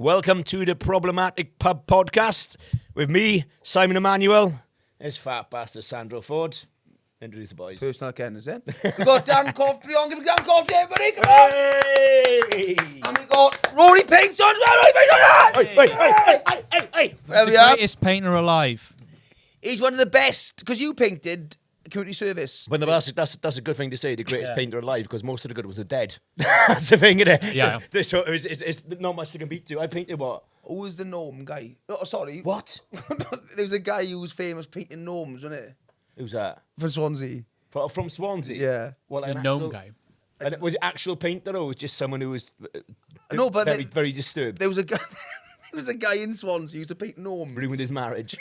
Welcome to the Problematic Pub Podcast with me, Simon Emmanuel. There's fat bastard Sandro Ford. Introduce the boys. Personal again, is it? We've got Dan Coughtrey on. Give Dan Coughtrey, everybody. Come on. Hey! And we've got Rory Pinks on. Rory Pinks on. Hey! There we the are. greatest painter alive. He's one of the best, because you painted community service. When that's a good thing to say, the greatest painter alive, because most of the good oes are dead. That's the thing, isn't it? Yeah. So it's not much to compete to. I painted what? Who was the gnome guy? Oh, sorry. What? There was a guy who was famous painting gnomes, wasn't it? Who's that? From Swansea. From Swansea? Yeah. What, like The an gnome actual- guy. And was it actual painter or was it just someone who was No, but very disturbed? There was a guy. There was a guy in Swansea who used to paint gnomes. Ruined his marriage.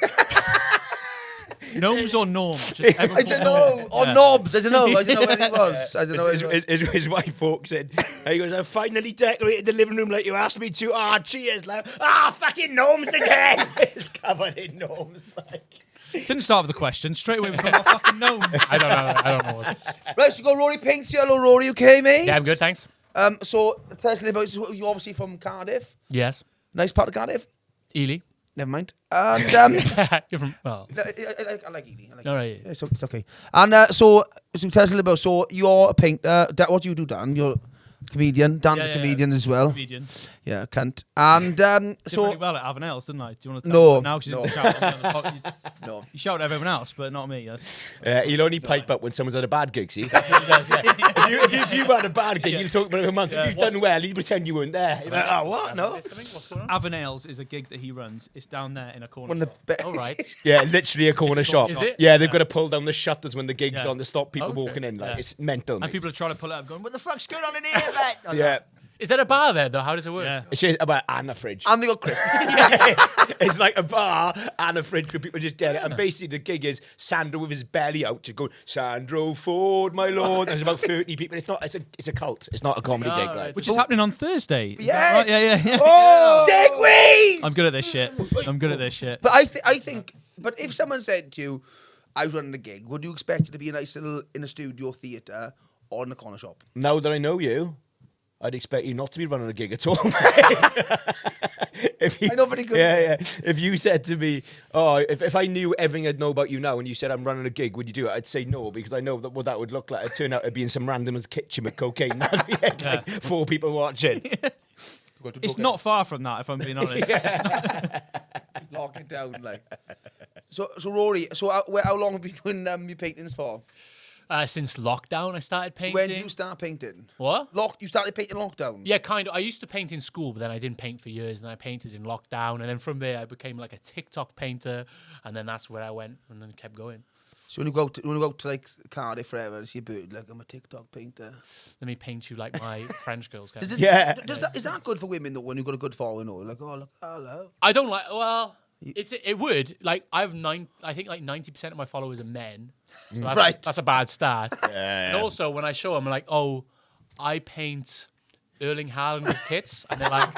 Gnomes or norms? Just I don't know. Or knobs. I don't know. I don't know where he was. I don't know where he was. His wife walks in. And he goes, I finally decorated the living room like you asked me to. Ah, cheers, love. Ah, fucking gnomes again. It's covered in gnomes. Like. Didn't start with the question. Straight away we come off fucking gnomes. I don't know. Right, so go Rory Pinks. Hello, Rory. You okay, mate? Yeah, I'm good, thanks. So tell us a little about you. Obviously from Cardiff. Yes. Nice part of Cardiff. Ely. Never mind. And You're from... Well, I like Ely. all right. It's okay. And so tell us a little about. So you're a painter. What do you do, Dan? You're a comedian. Dan's a comedian as well. Comedian. Yeah, cunt. And Did so really well at Avenels, didn't I? Do you want to No, tell now? 'Cause you didn't shout at me on the pod- no. You shout at everyone else, but not me. That's... He'll only pipe up when someone's had a bad gig, see? That's what he does, yeah. if you've had a bad gig, you'll talk about it for months. If you've done well, you pretend you weren't there. You're like, oh, what? No? What's going on? Avenels is a gig that he runs. It's down there in a corner. One of the best. All right. Yeah, literally a corner shop. Is it? Yeah, they've Yeah. got to pull down the shutters when the gig's Yeah. on to stop people Okay. walking in. Like, Yeah. it's mental. And mate. people are trying to pull it up going, What the fuck's going on in here, mate? Yeah. is there a bar there, though? How does it work? Yeah. It's about and a fridge. And they got Chris. It's like a bar and a fridge where people just get it. And basically the gig is Sandro with his belly out just going, Sandro Ford, my lord. There's about 30 people. It's not. It's a cult. It's not a comedy gig. right. Like. Which is happening on Thursday. Is Yes. that right? Yeah. Oh, segways. I'm good at this shit. But I think. But if someone said to you, "I was running a gig," would you expect it to be a nice little in a studio theatre or in a corner shop? Now that I know you, I'd expect you not to be running a gig at all. If you, I know very good. Yeah. If you said to me, oh, if I knew everything I'd know about you now and you said I'm running a gig, would you do it? I'd say no, because I know that what that would look like. It'd turn out to be in some randomer's kitchen with cocaine. That'd be it, like 4 people watching. It's not far from that, if I'm being honest. Lock it down, like. So Rory, how long have you been doing your paintings for? Since lockdown, I started painting. When did you start painting? What? You started painting lockdown? Yeah, kind of. I used to paint in school, but then I didn't paint for years, and then I painted in lockdown, and then from there I became like a TikTok painter, and then that's where I went, and then kept going. So when you go to like Cardiff forever and see a bird, like I'm a TikTok painter. Let me paint you like my French girls. Kind of. Is that good for women though when you've got a good following or like look hello? I don't like. Well, it would like I think like 90% of my followers are men. So that's a bad start. And also when I show them, I'm like, oh, I paint Erling Haaland with tits, and they're like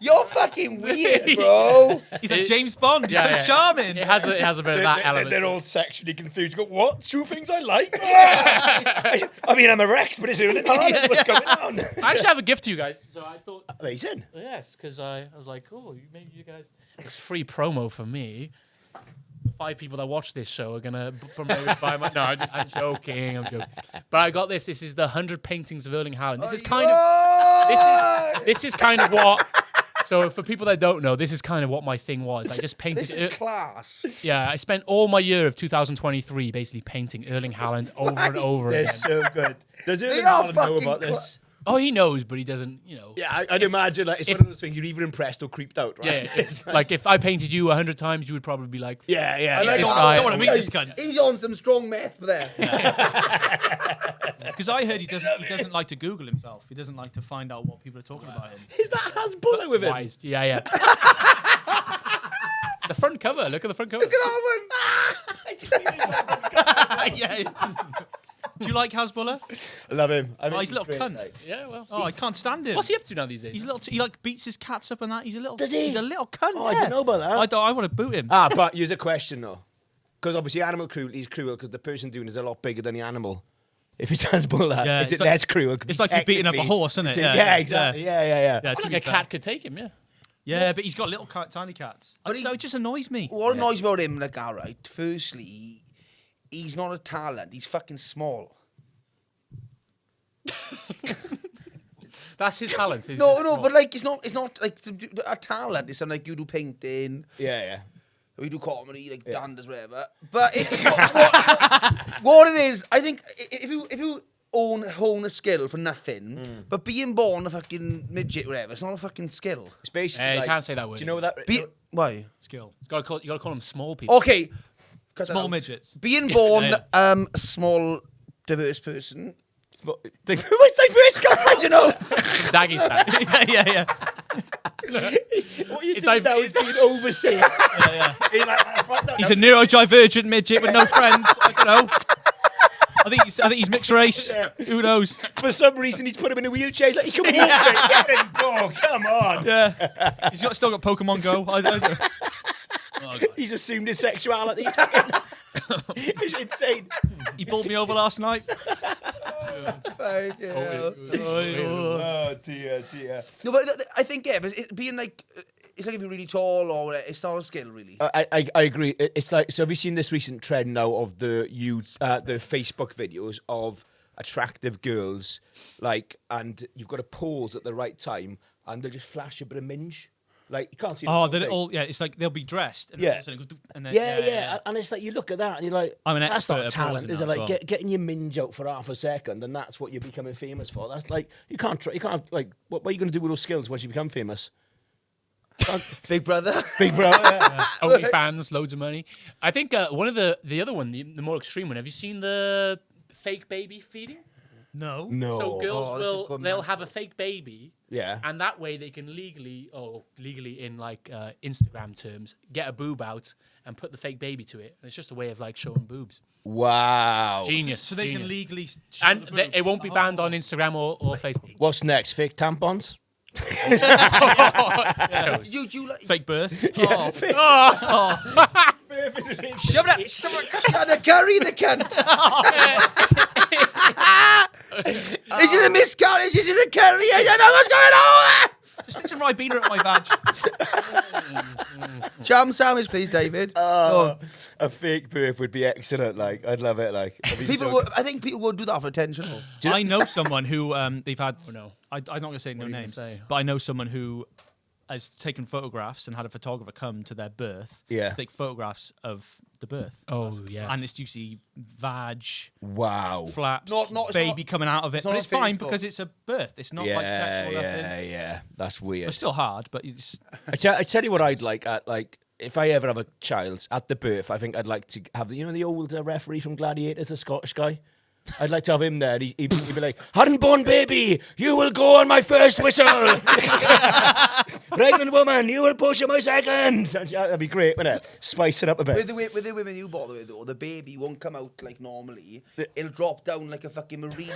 You're fucking weird, bro. he's like James Bond. He's charming. It has a bit of that element. They're all sexually confused. You go, what? 2 things I like? I mean, I'm erect, but it's Erling Haaland. What's going on? I actually have a gift to you guys, so I thought. Amazing. Yes, because I was like, oh, maybe you guys. It's free promo for me. The 5 people that watch this show are gonna promote it by my. No, I'm joking. But I got this. This is the 100 paintings of Erling Haaland. This is kind of. This is kind of what. So for people that don't know, this is kind of what my thing was. I just painted. This is class. Yeah, I spent all my year of 2023 basically painting Erling Haaland over and over They're again. so good. Does They Erling are Haaland know fucking about this? Oh, he knows, but he doesn't. Yeah, I'd imagine like it's one of those things you're either impressed or creeped out, right? Yeah, like if I painted you 100 times, you would probably be like, yeah. I like this how- guy. I I don't want to meet this cunt. He's on some strong meth there. Because I heard he doesn't like to Google himself. He doesn't like to find out what people are talking about him. Is that Hasbulla with him? Wise. Yeah. The front cover. Look at the front cover. Look at that one. Yeah. Do you like Hasbulla? I love him. I mean, He's a little great, cunt. like. Yeah, well. Oh, I can't stand him. What's he up to now these days? He's a little. He like beats his cats up and that. He's a little. Does he? He's a little cunt. Oh, I yeah. didn't know about that. I want to boot him. But here's a question though, because obviously animal cruelty is cruel because the person doing it is a lot bigger than the animal. If he does pull that, Yeah, it's it's like- less cruel. 'Cause it's he like you're beating up a technically- horse, isn't it? Yeah, exactly. Yeah. Yeah, I to think be a fair. cat could take him, yeah. Yeah, but he's got little tiny cats. I But just know, it just annoys me. What annoys about him, like, all right, firstly, he's not a talent. He's fucking small. That's his talent. No, but like, it's not like a talent. It's something like you do painting, Yeah. we do comedy, like Dan does whatever. But what it is, I think, if you hone a skill for nothing, but being born a fucking midget, whatever, it's not a fucking skill. It's basically. You like, can't say that word. Do you know that? Why? Skill. You gotta call them small people. Okay, Small midgets. being born Yeah. a small, diverse person. What's the first guy? I don't know. Daggy style. yeah. What you It's doing like- now is being overseen. He's like, "Oh, fuck that." He's a neurodivergent midget with no friends. I don't know. I think he's mixed race. Who knows? For some reason, he's put him in a wheelchair. He's like, he can walk, mate. Get him, go. Come on. Yeah. Still got Pokemon Go. He's assumed his sexuality. It's insane. He pulled me over last night. Oh, dear. No, but I think, yeah, but being like, it's like if you're really tall or whatever, it's not a skill, really. I agree. It's like, so have you seen this recent trend now of the Facebook videos of attractive girls, like, and you've got to pause at the right time, and they'll just flash a bit of minge. Like, you can't see. Oh, the then whole thing. it's like they'll be dressed. And Yeah. and then, Yeah. And it's like, you look at that and you're like, I'm an that's expert not at talent, pausing is now it? Like, as well. getting your minge out for half a second, and that's what you're becoming famous for. That's like, you can't, like, what are you going to do with those skills once you become famous? Big brother. Big bro. Yeah. Only fans, loads of money. I think one of the other one, the more extreme one. Have you seen the fake baby feeding? No. No. So girls this is good, they'll man. have a fake baby, Yeah. and that way they can legally in like Instagram terms, get a boob out and put the fake baby to it. And it's just a way of like showing boobs. Wow. Genius. So they can genius. legally. And it won't be banned on Instagram or Facebook. What's next? Fake tampons? You like... Fake birth. Shove it up. She's got to carry the cunt. Is it a miscarriage? Is it a carry? I don't know what's going on. Just stick some Ribena at my badge. Jam sandwich, please, David. A fake birth would be excellent. Like, I'd love it. Like, I'd be People, so- I think people would do that for attention. I know someone who they've had. Oh, no. I'm not going to say no What are you gonna names, say? but I know someone who has taken photographs and had a photographer come to their birth. Yeah. To take photographs of the birth. Oh yeah. And it's usually vag, Wow. flaps, Not- it's baby not- coming out of it. it's but not it's on fine Facebook. because it's a birth. It's not like sexual nothing. Yeah. That's weird. It's still hard, but it's I tell you what I'd like at, like, if I ever have a child at the birth, I think I'd like to have the old referee from Gladiators, the Scottish guy. I'd like to have him there. He'd be like, "Unborn baby, you will go on my first whistle. Pregnant woman, you will push on my second." That'd be great, wouldn't it? Spice it up a bit. With the women you bother with, though, the baby won't come out like normally. It'll drop down like a fucking marine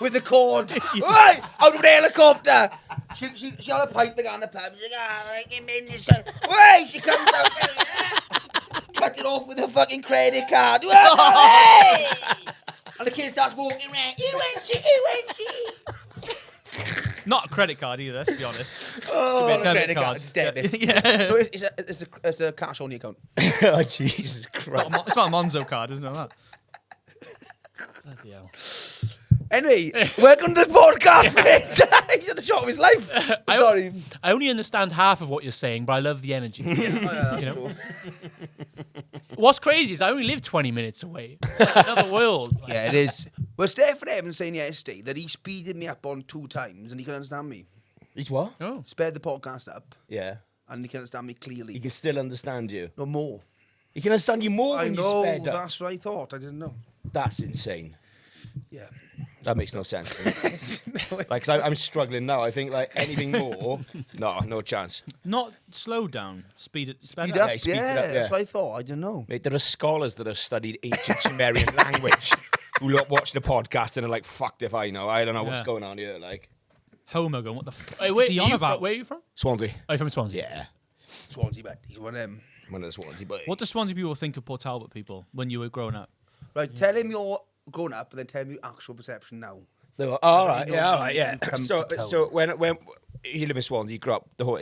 with the cord. Right, out of the helicopter. She'll have a pipe on the pub. She's like, wait, she comes out. Cut it off with a fucking credit card. Hey! And the kid starts walking around. You ain't she. not a credit card either. Let's be honest. Oh, It's a gonna be a credit card. It's debit. Yeah. No, it's a cash only account. Oh, Jesus Christ. It's not a Monzo card, isn't it? That. Bloody hell. Anyway, welcome to the podcast, mate. He's at the shot of his life. Sorry. I only understand half of what you're saying, but I love the energy. Oh, yeah, that's You know? true. What's crazy is I only live 20 minutes away. It's like another world. Like, Yeah, it is. Well, Stephen Evans saying yesterday that he speeded me up on 2 times and he can understand me. He's what? oh. Sped the podcast up Yeah. and he can understand me clearly. He can still understand you. No more. He can understand you more I when you know, sped up. that's what I thought. I didn't know. That's insane. Yeah. That makes no sense. Like, 'cause I'm struggling now. I think, like, anything more, no chance. Not slow down. Speed it. Speed Speed up. up, he speeds it yeah, up, yeah. that's what I thought. I didn't know. Mate, there are scholars that have studied ancient Sumerian language who watch the podcast and are like, fucked if I know. I don't know what's Yeah. going on here. Like, Homer going, what the f*** Hey, where, is he are on you about? from? Where are you from? Swansea. Oh, you're from Swansea. Yeah. Swansea, but he's one of them. One of the Swansea boys. What do Swansea people think of Port Talbot people when you were growing up? Right, tell him you're growing up, and then tell me your actual perception now. All right, yeah. come So, to town. so when you live in Swansea, you grew up, the whole,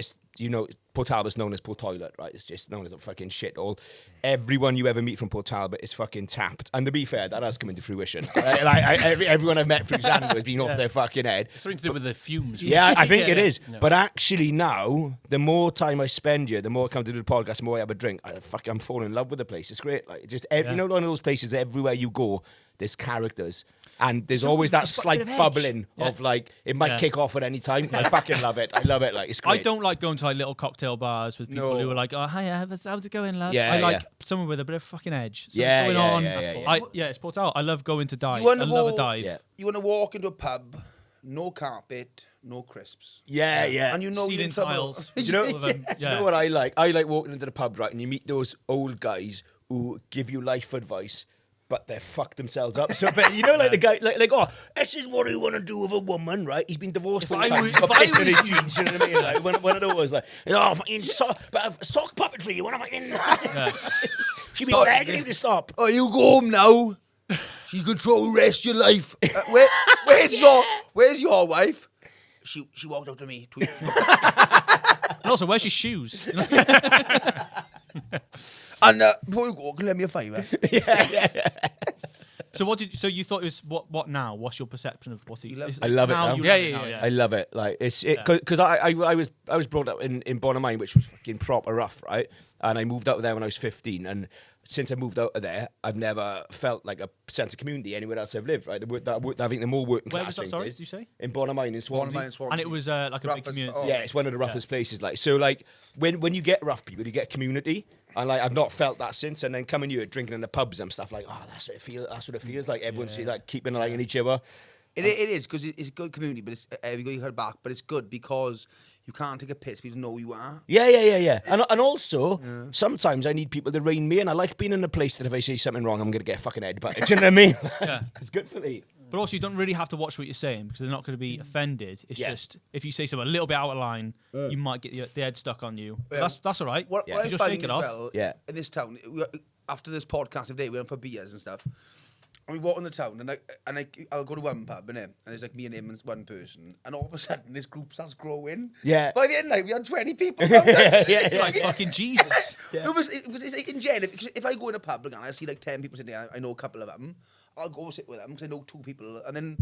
Port Talbot's known as Port Toilet, right? It's just known as a fucking shithole. Everyone you ever meet from Port Talbot is fucking tapped. And to be fair, that has come into fruition. Everyone I've met through Xanadu has been off their fucking head. It's something to do with the fumes. Yeah, I think it is. Yeah. But actually now, the more time I spend here, the more I come to do the podcast, the more I have a drink. I'm falling in love with the place. It's great. Like, just you know, one of those places everywhere you go, there's characters. And there's always that slight bubbling of like, it might kick off at any time. I fucking love it. I love it. Like, it's great. I don't like going to like little cocktail bars with people who are like, "Oh, hiya, how's it going, lad?" Yeah, I like somewhere with a bit of fucking edge. Something going on. It's Port Talbot. I love going to dive. I love a dive. Yeah. You want to walk into a pub, no carpet, no crisps. Yeah. And you know you're in Ceiling trouble. tiles. Do you know, Yeah. do you know what I like? I like walking into the pub, right, and you meet those old guys who give you life advice, but they're fucked themselves up. So, but you know, like the guy, like, oh, this is what I want to do with a woman, right? He's been divorced 4 times. He's got piss in his jeans, you know what I mean? Like, one of those, like, fucking sock puppetry. You want to fucking... She'd be begging you to stop. Oh, you go home now. She control the rest of your life. Where's your wife? She walked up to me. And also, where's your shoes? And before you go, can you lend me a fiver? So you thought it was what now? What's your perception of what he? I love it now. Yeah. I love it. Like because I was brought up in Bonamine, which was fucking proper rough, right? And I moved out of there when I was 15, and since I moved out of there, I've never felt like a sense of community anywhere else I've lived. Right? I think the more working Where class. was that? Sorry, did you say? In Bonamine in Swansea. And it was like a big Roughest- community. oh. Yeah, it's one of the roughest places. Like, so, like when you get rough people, you get community, and like I've not felt that since. And then coming here, drinking in the pubs and stuff, like, oh, that's what it feels. That's what it feels like. Everyone's like keeping an eye on each other. It is because it's a good community, but it's you got your head back. But it's good because you can't take a piss. People know who you are. Yeah. And also, sometimes I need people to rein me in. I like being in a place that if I say something wrong, I'm going to get a fucking head butted. Do you know what I mean? Yeah. It's good for me. But also, you don't really have to watch what you're saying because they're not going to be offended. It's just if you say something a little bit out of line, you might get the head stuck on you. But that's all right. What You I just find shake it as off. well, Yeah. in this town, after this podcast of day, we went for beers and stuff. And we walk in the town, and I'll go to one pub, and there's like me and him and one person, and all of a sudden this group starts growing. Yeah. By the end of the night, we had 20 people. around us. It's like fucking Jesus. No, but it's in general, if I go in a pub again, I see like 10 people sitting there, I know a couple of them, I'll go sit with them because I know 2 people, and then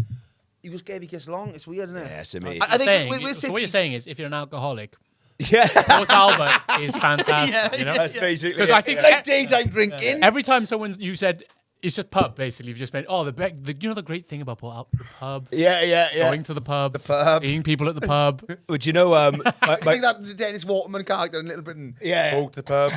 you just get along. It's weird, isn't it? Yeah, it's amazing. I think So what you're saying is, if you're an alcoholic, Yeah. Port Talbot is fantastic. You know, That's basically because it. I think like daytime drinking. every time you said it's just pub, basically, you've just meant you know the great thing about the pub, Yeah. going to the pub, seeing people at the pub. But you know, I think that the Dennis Waterman character in Little Britain. Yeah. Go to the pub,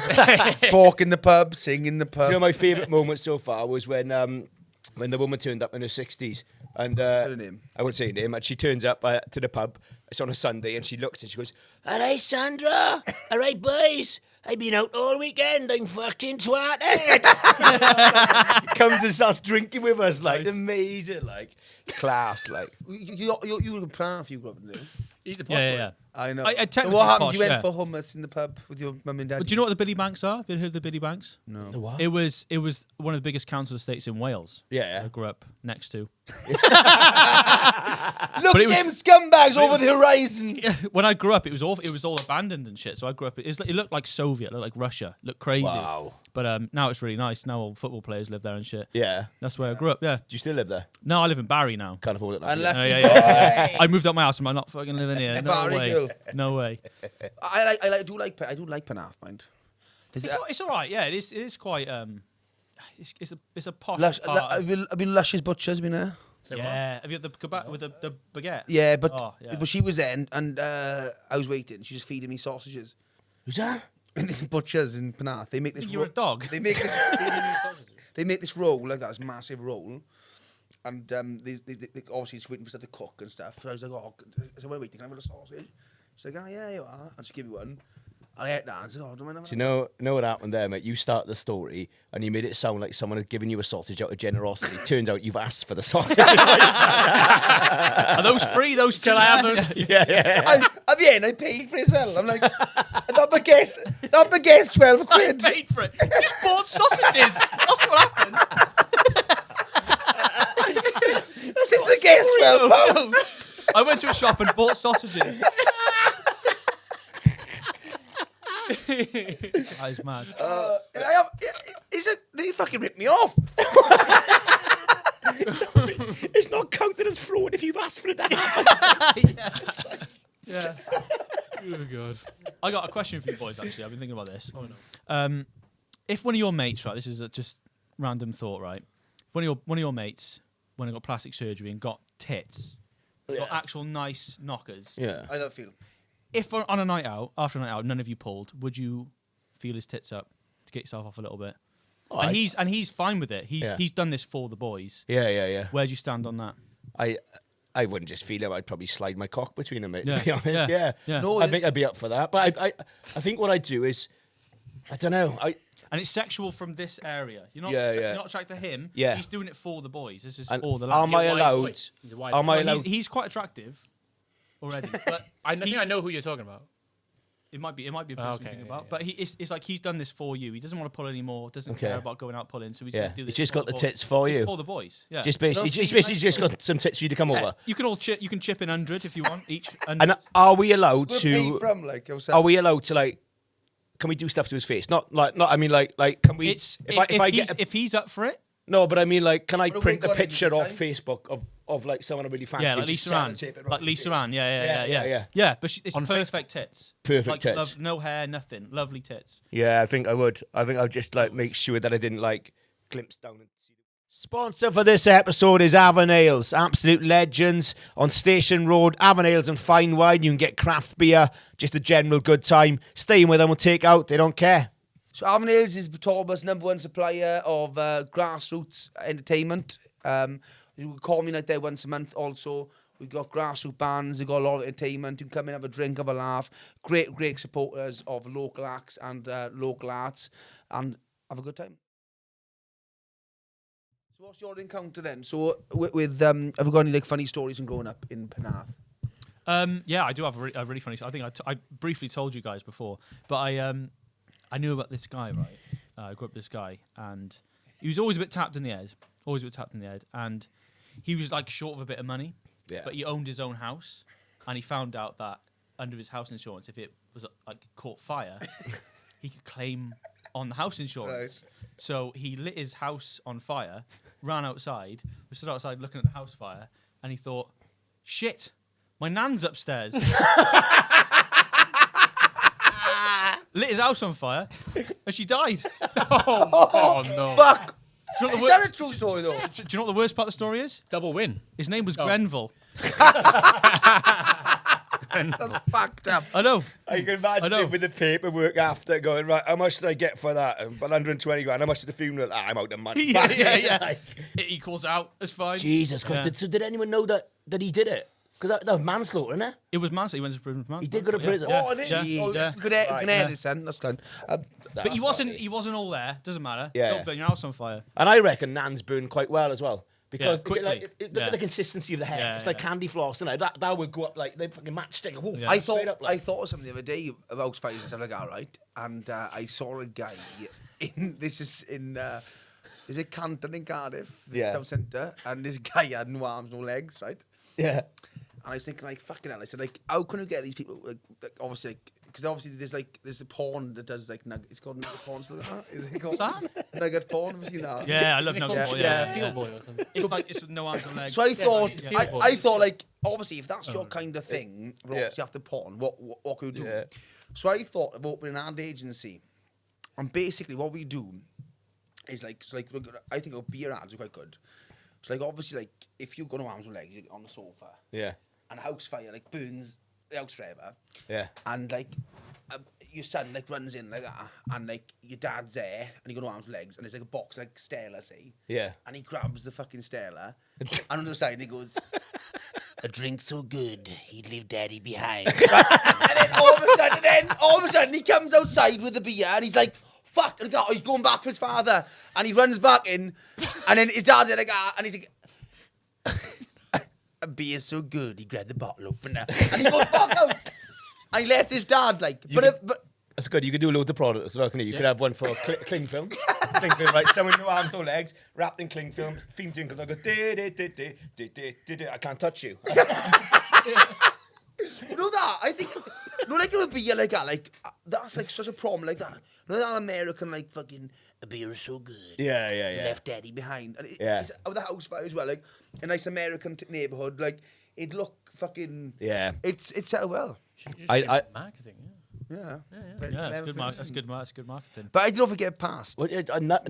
walk in the pub, sing in the pub. you know, my favourite moment so far was when the woman turned up in her 60s. And Her name? I won't say her name, and she turns up to the pub. It's on a Sunday, and she looks and she goes, "All right, Sandra. All right, boys. I've been out all weekend. I'm fucking twatted." Comes and starts drinking with us, like amazing, like class, like. You were a plan if you grew up in there. He's the Yeah. I know. I So technically what happened? posh, You went yeah. for hummus in the pub with your mum and dad. But do you know what the Billy Banks are? Have you heard of the Billy Banks? No. What? It was one of the biggest council estates in Wales. Yeah. I grew up next to. Look But at it was- them scumbags over the horizon. When I grew up, it was all abandoned and shit. So I grew up. It looked like Soviet, it looked like Russia, it looked crazy. Wow. But now it's really nice. Now all football players live there and shit. Yeah. That's where I grew up. Yeah. Do you still live there? No, I live in Barry now. Can't afford it now. Unlucky Yeah. boy. I moved out my house. I'm not fucking living here. No Barry way. girl. No way. I do like Penarth, mind. It's all right. Yeah, it is quite. It's a posh Lush, part. I've been Lush's butcher's been there. Yeah. Have you had the kebab with the baguette? Yeah, but Oh, yeah. but she was there and I was waiting. She was feeding me sausages. Who's that? Butchers in Penarth. They make I this. think you're a dog. They make this. They make this roll like that, this massive roll, and they obviously just waiting for stuff to cook and stuff. So I was like, oh, so when waiting, can I have a sausage? She's like, oh yeah, you are. I'll just give you one. And I ate that and I said, oh, don't mind. Do you know what happened there, mate? You start the story and you made it sound like someone had given you a sausage out of generosity. Turns out you've asked for the sausage. Are those free? Those Till I have those. And at the end, I paid for it as well. I'm like, that baguette's 12 quid. paid for it. You just bought sausages. That's what happened. get £12. I went to a shop and bought sausages. That is mad. They fucking ripped me off. It's not counted as fraud if you've asked for it to happen. Yeah. Oh god. I got a question for you boys, actually. I've been thinking about this. Oh no. If one of your mates, right, this is a just random thought, right? If one of your mates when I got plastic surgery and got tits, got actual nice knockers. Yeah. I don't feel. If on a night out, after a night out, none of you pulled, would you feel his tits up to get yourself off a little bit? Oh, and he's fine with it. He's done this for the boys. Yeah. Where do you stand on that? I wouldn't just feel it. I'd probably slide my cock between them, mate, Yeah. to be honest. Yeah. Yeah. No, I think I'd be up for that. But I think what I'd do is, I don't know. And it's sexual from this area. You're not, Yeah. you're not attracted to him. Yeah. He's doing it for the boys. This is And for the lads. am I He's a wide allowed? boy. He's a wide Am boy. I Well, allowed? he's quite attractive already. But I think I know who you're talking about. it might be a person okay, you're thinking yeah, about. yeah. But it's like he's done this for you. He doesn't want to pull anymore. Doesn't Okay. care about going out pulling. So he's Yeah. going to do this. He's just for got the boys. tits for It's you. for the boys. Yeah. Just basically just got some tits for you to come Yeah. over. You can all chip. You can chip in 100 if you want each. 100. And are we allowed Where pay to? from like? Are we allowed to like? Can we do stuff to his face? Not. I mean, like. Can we? It's if he's up for it. no, but I mean, like, can I What a print wig a on it, picture you off say? Facebook of like someone I really fancy? Yeah, and like just Lisa Ann. sellotape it Like right Lisa in Ann. Yeah. Yeah. Yeah, but it's On perfect tits. Perfect like, tits. no hair, nothing. Lovely tits. Yeah, I think I would. I think I'd just like make sure that I didn't like glimpse down and see. Sponsor for this episode is Avon Ales, absolute legends on Station Road. Avon Ales and fine wine. You can get craft beer, just a general good time. Staying with them will take out. They don't care. So Avon Ales is Torba's #1 supplier of grassroots entertainment. You can call me like there once a month. Also, we've got grassroots bands. We've got a lot of entertainment. You can come in, have a drink, have a laugh. Great supporters of local acts and local arts, and have a good time. So what's your encounter then? So with have you got any like funny stories from growing up in Penarth? Yeah, I do have a really funny. I think I briefly told you guys before, but I knew about this guy, right? I grew up with this guy, and he was always a bit tapped in the head. And he was like short of a bit of money, Yeah. but he owned his own house, and he found out that under his house insurance, if it was like caught fire, he could claim on the house insurance. Right. So he lit his house on fire, ran outside, was stood outside looking at the house fire, and he thought, "Shit, my nan's upstairs." Lit his house on fire, and she died. Oh no. Fuck! Do you know Is what that a true story though? do you know what the worst part of the story is? Double win. His name was Oh. Grenville. That's fucked up. I know. I can I imagine know. it with the paperwork after going, right, how much did I get for that? About 120 grand. How much is the funeral? I'm out of money. Yeah. It equals out. It's fine. Jesus Christ. Yeah. Did anyone know that he did it? Because that was manslaughter, isn't it? It was manslaughter. He went to prison for manslaughter. He did go to prison. Yeah. Oh, it is. Yeah. Oh, Yeah. you can air this then. That's kind. But he wasn't all there. Doesn't matter. Yeah, Don't yeah. burn your house on fire. And I reckon Nan's burned quite well as well. Because quickly. look at the consistency of the hair. Yeah, it's like yeah. candy floss, isn't it? That would go up like the fucking matchstick. Whoa, Yeah. I straight up, like. thought of something the other day about fires and stuff like that, right? And I saw a guy is it Canton in Cardiff, the Yeah. town centre, and this guy had no arms, no legs, right? Yeah. And I was thinking, like, fucking hell. I said, like, how can you get these people, like obviously, like, because obviously there's a porn that does, like, it's called nugget porn, something like that. Is it called Nugget porn? Have you seen that? Yeah, I love Nugget Boy. Yeah. Seal boy or something. It's like it's with no arms or legs. So I thought, yeah. I thought, like, obviously, if that's your kind of thing, Yeah. you have to porn, what can you do? Yeah. So I thought of opening an ad agency. And basically, what we do is, like, I think our beer ads are quite good. So, like, obviously, like, if you go to arms and legs, you're on the sofa, Yeah. and a house fire, like, burns the house forever, Yeah. and, like, your son, like, runs in like that, and, like, your dad's there, and you go to arms and legs, and there's, like, a box, like, Stella, say, Yeah. and he grabs the fucking Stella, and on the side he goes, "A drink so good, he'd leave daddy behind." And then all of a sudden, he comes outside with the beer, and he's like, "Fuck!" And he's going back for his father, and he runs back in, and then his dad's like, and he's like, "A beer's so good," he grabbed the bottle opener, and he goes back out, and he left his dad like, but That's good. You could do loads of products as well, can you? You could have one for cling film. cling film, right? Someone no arms, no legs, wrapped in cling film, theme tune comes. I go, I can't touch you. You know that? I think, like it would be like that. Like, that's like such a problem. Like that. You know that American, like, fucking, a beer is so good. Yeah. Left daddy behind. And Yeah. it's with the house fire as well. Like, a nice American neighborhood. Like, it'd look fucking. Yeah. It's set up well. Marketing, Yeah. Yeah, it's good. That's good marketing. But I don't forget past. What,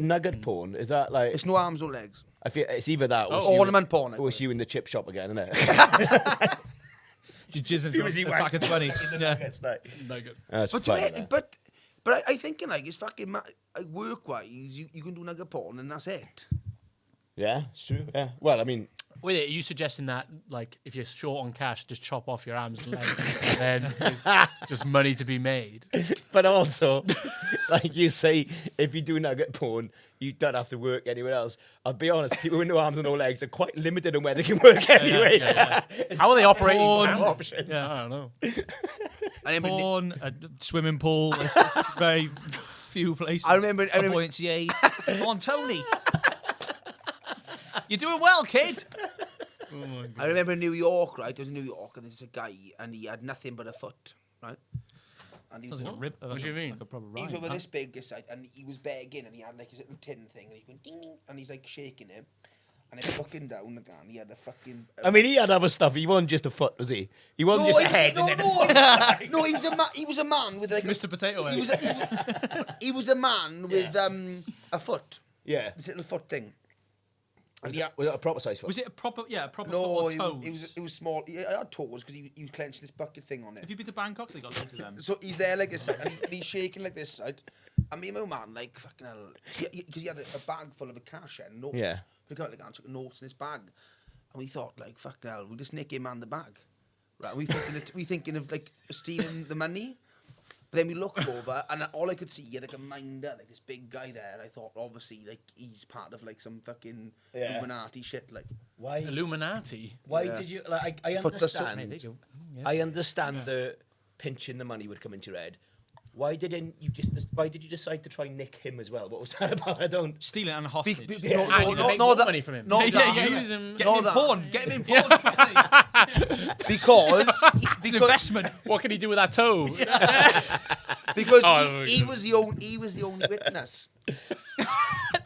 nugget porn, is that like... It's no arms or legs. I feel it's either that or Ornament porn. or it's you in the chip shop again, isn't it? You jizzing Fusey from back of 20. Nuggets, like. Nugget. That's But, funny, you know, man. but I thinking like it's fucking like work-wise, you can do nugget porn and that's it. Yeah, it's true. Yeah. Well, I mean, Wait, are you suggesting that, like, if you're short on cash, just chop off your arms and legs, and then there's just money to be made? but also, like you say, if you do nugget porn, you don't have to work anywhere else. I'll be honest, people with no arms and no legs are quite limited on where they can work anyway. How are they operating? Porn. now? Options. Yeah, I don't know. Porn, a swimming pool. There's very few places. I remember- A buoyancy aid. Come on, Tony. You're doing well, kid. I remember in New York, right? I was in New York and there's a guy and he had nothing but a foot, right? And he was What do you mean? Like a proper he rhyme, was with huh? this big this side, and he was begging and he had like his little tin thing and he went ding ding and he's like shaking him and he's looking down again. He had a fucking. I mean, he had other stuff. He wasn't just a foot, was he? He wasn't just a head and then a foot. No, he was a he was a man with like Mr. Potato he Head. was he was a man with a foot, Yeah. this little foot thing. And Was it a proper size foot? Was it a proper, proper no, foot or toes? it was small. He had toes because he was clenching this bucket thing on it. Have you been to Bangkok? They got loads of them. So he's there like this, and he's shaking like this, right? And me and my man, like, fucking hell, because he had a bag full of cash and notes. Yeah. We got like and took notes in his bag, and we thought, like, fucking hell, we'll just nick him and the bag, right? We thinking of like stealing the money. But then we looked over, and all I could see, he had like a minder, like this big guy there. And I thought, obviously, like he's part of like some fucking Illuminati shit, like. Why? Illuminati. Why Yeah. did you? Like, I Foot does understand. Hey, there you go. Yeah. I understand the pinching the money would come into your head. Why didn't you just? Why did you decide to try nick him as well? What was that about? I don't. Steal it and a hostage. And you make no, more that- money from him. no, yeah, that- yeah, yeah. use him. Get No, him in that- porn. Get him in porn. because It's an investment. What can he do with that toe? because Oh, he was the only witness.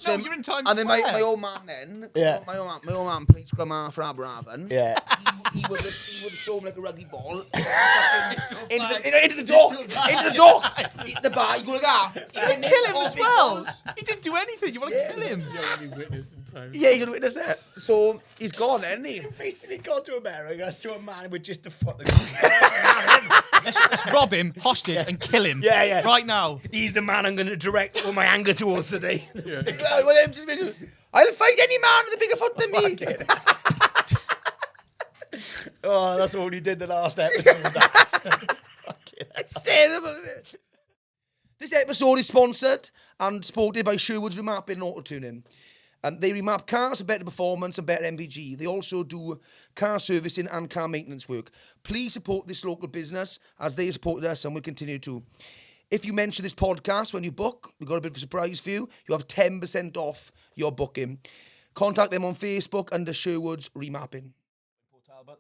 No, you're in Times And then Square. my old man then, Yeah. my old man played scrum half for Aberraven. Yeah. He would throw him like a rugby ball into the dock, into the bar. You go like that. Kill him as well. He didn't do anything. You want to kill him? Yeah, he's a witness there. So he's gone, isn't he? Basically, gone to America, saw a man with just a foot. Let's rob him, hostage, and kill him. Yeah, yeah. Right now. He's the man I'm going to direct all my anger towards today. I'll fight any man with a bigger foot than me. Oh, that's all he did the last episode. It's terrible, isn't it? This episode is sponsored and supported by Sherwood's Remapping and Auto-Tuning. They remap cars for better performance and better MVG. They also do car servicing and car maintenance work. Please support this local business as they supported us and will continue to. If you mention this podcast when you book, we've got a bit of a surprise for you. You have 10% off your booking. Contact them on Facebook under Sherwood's Remapping.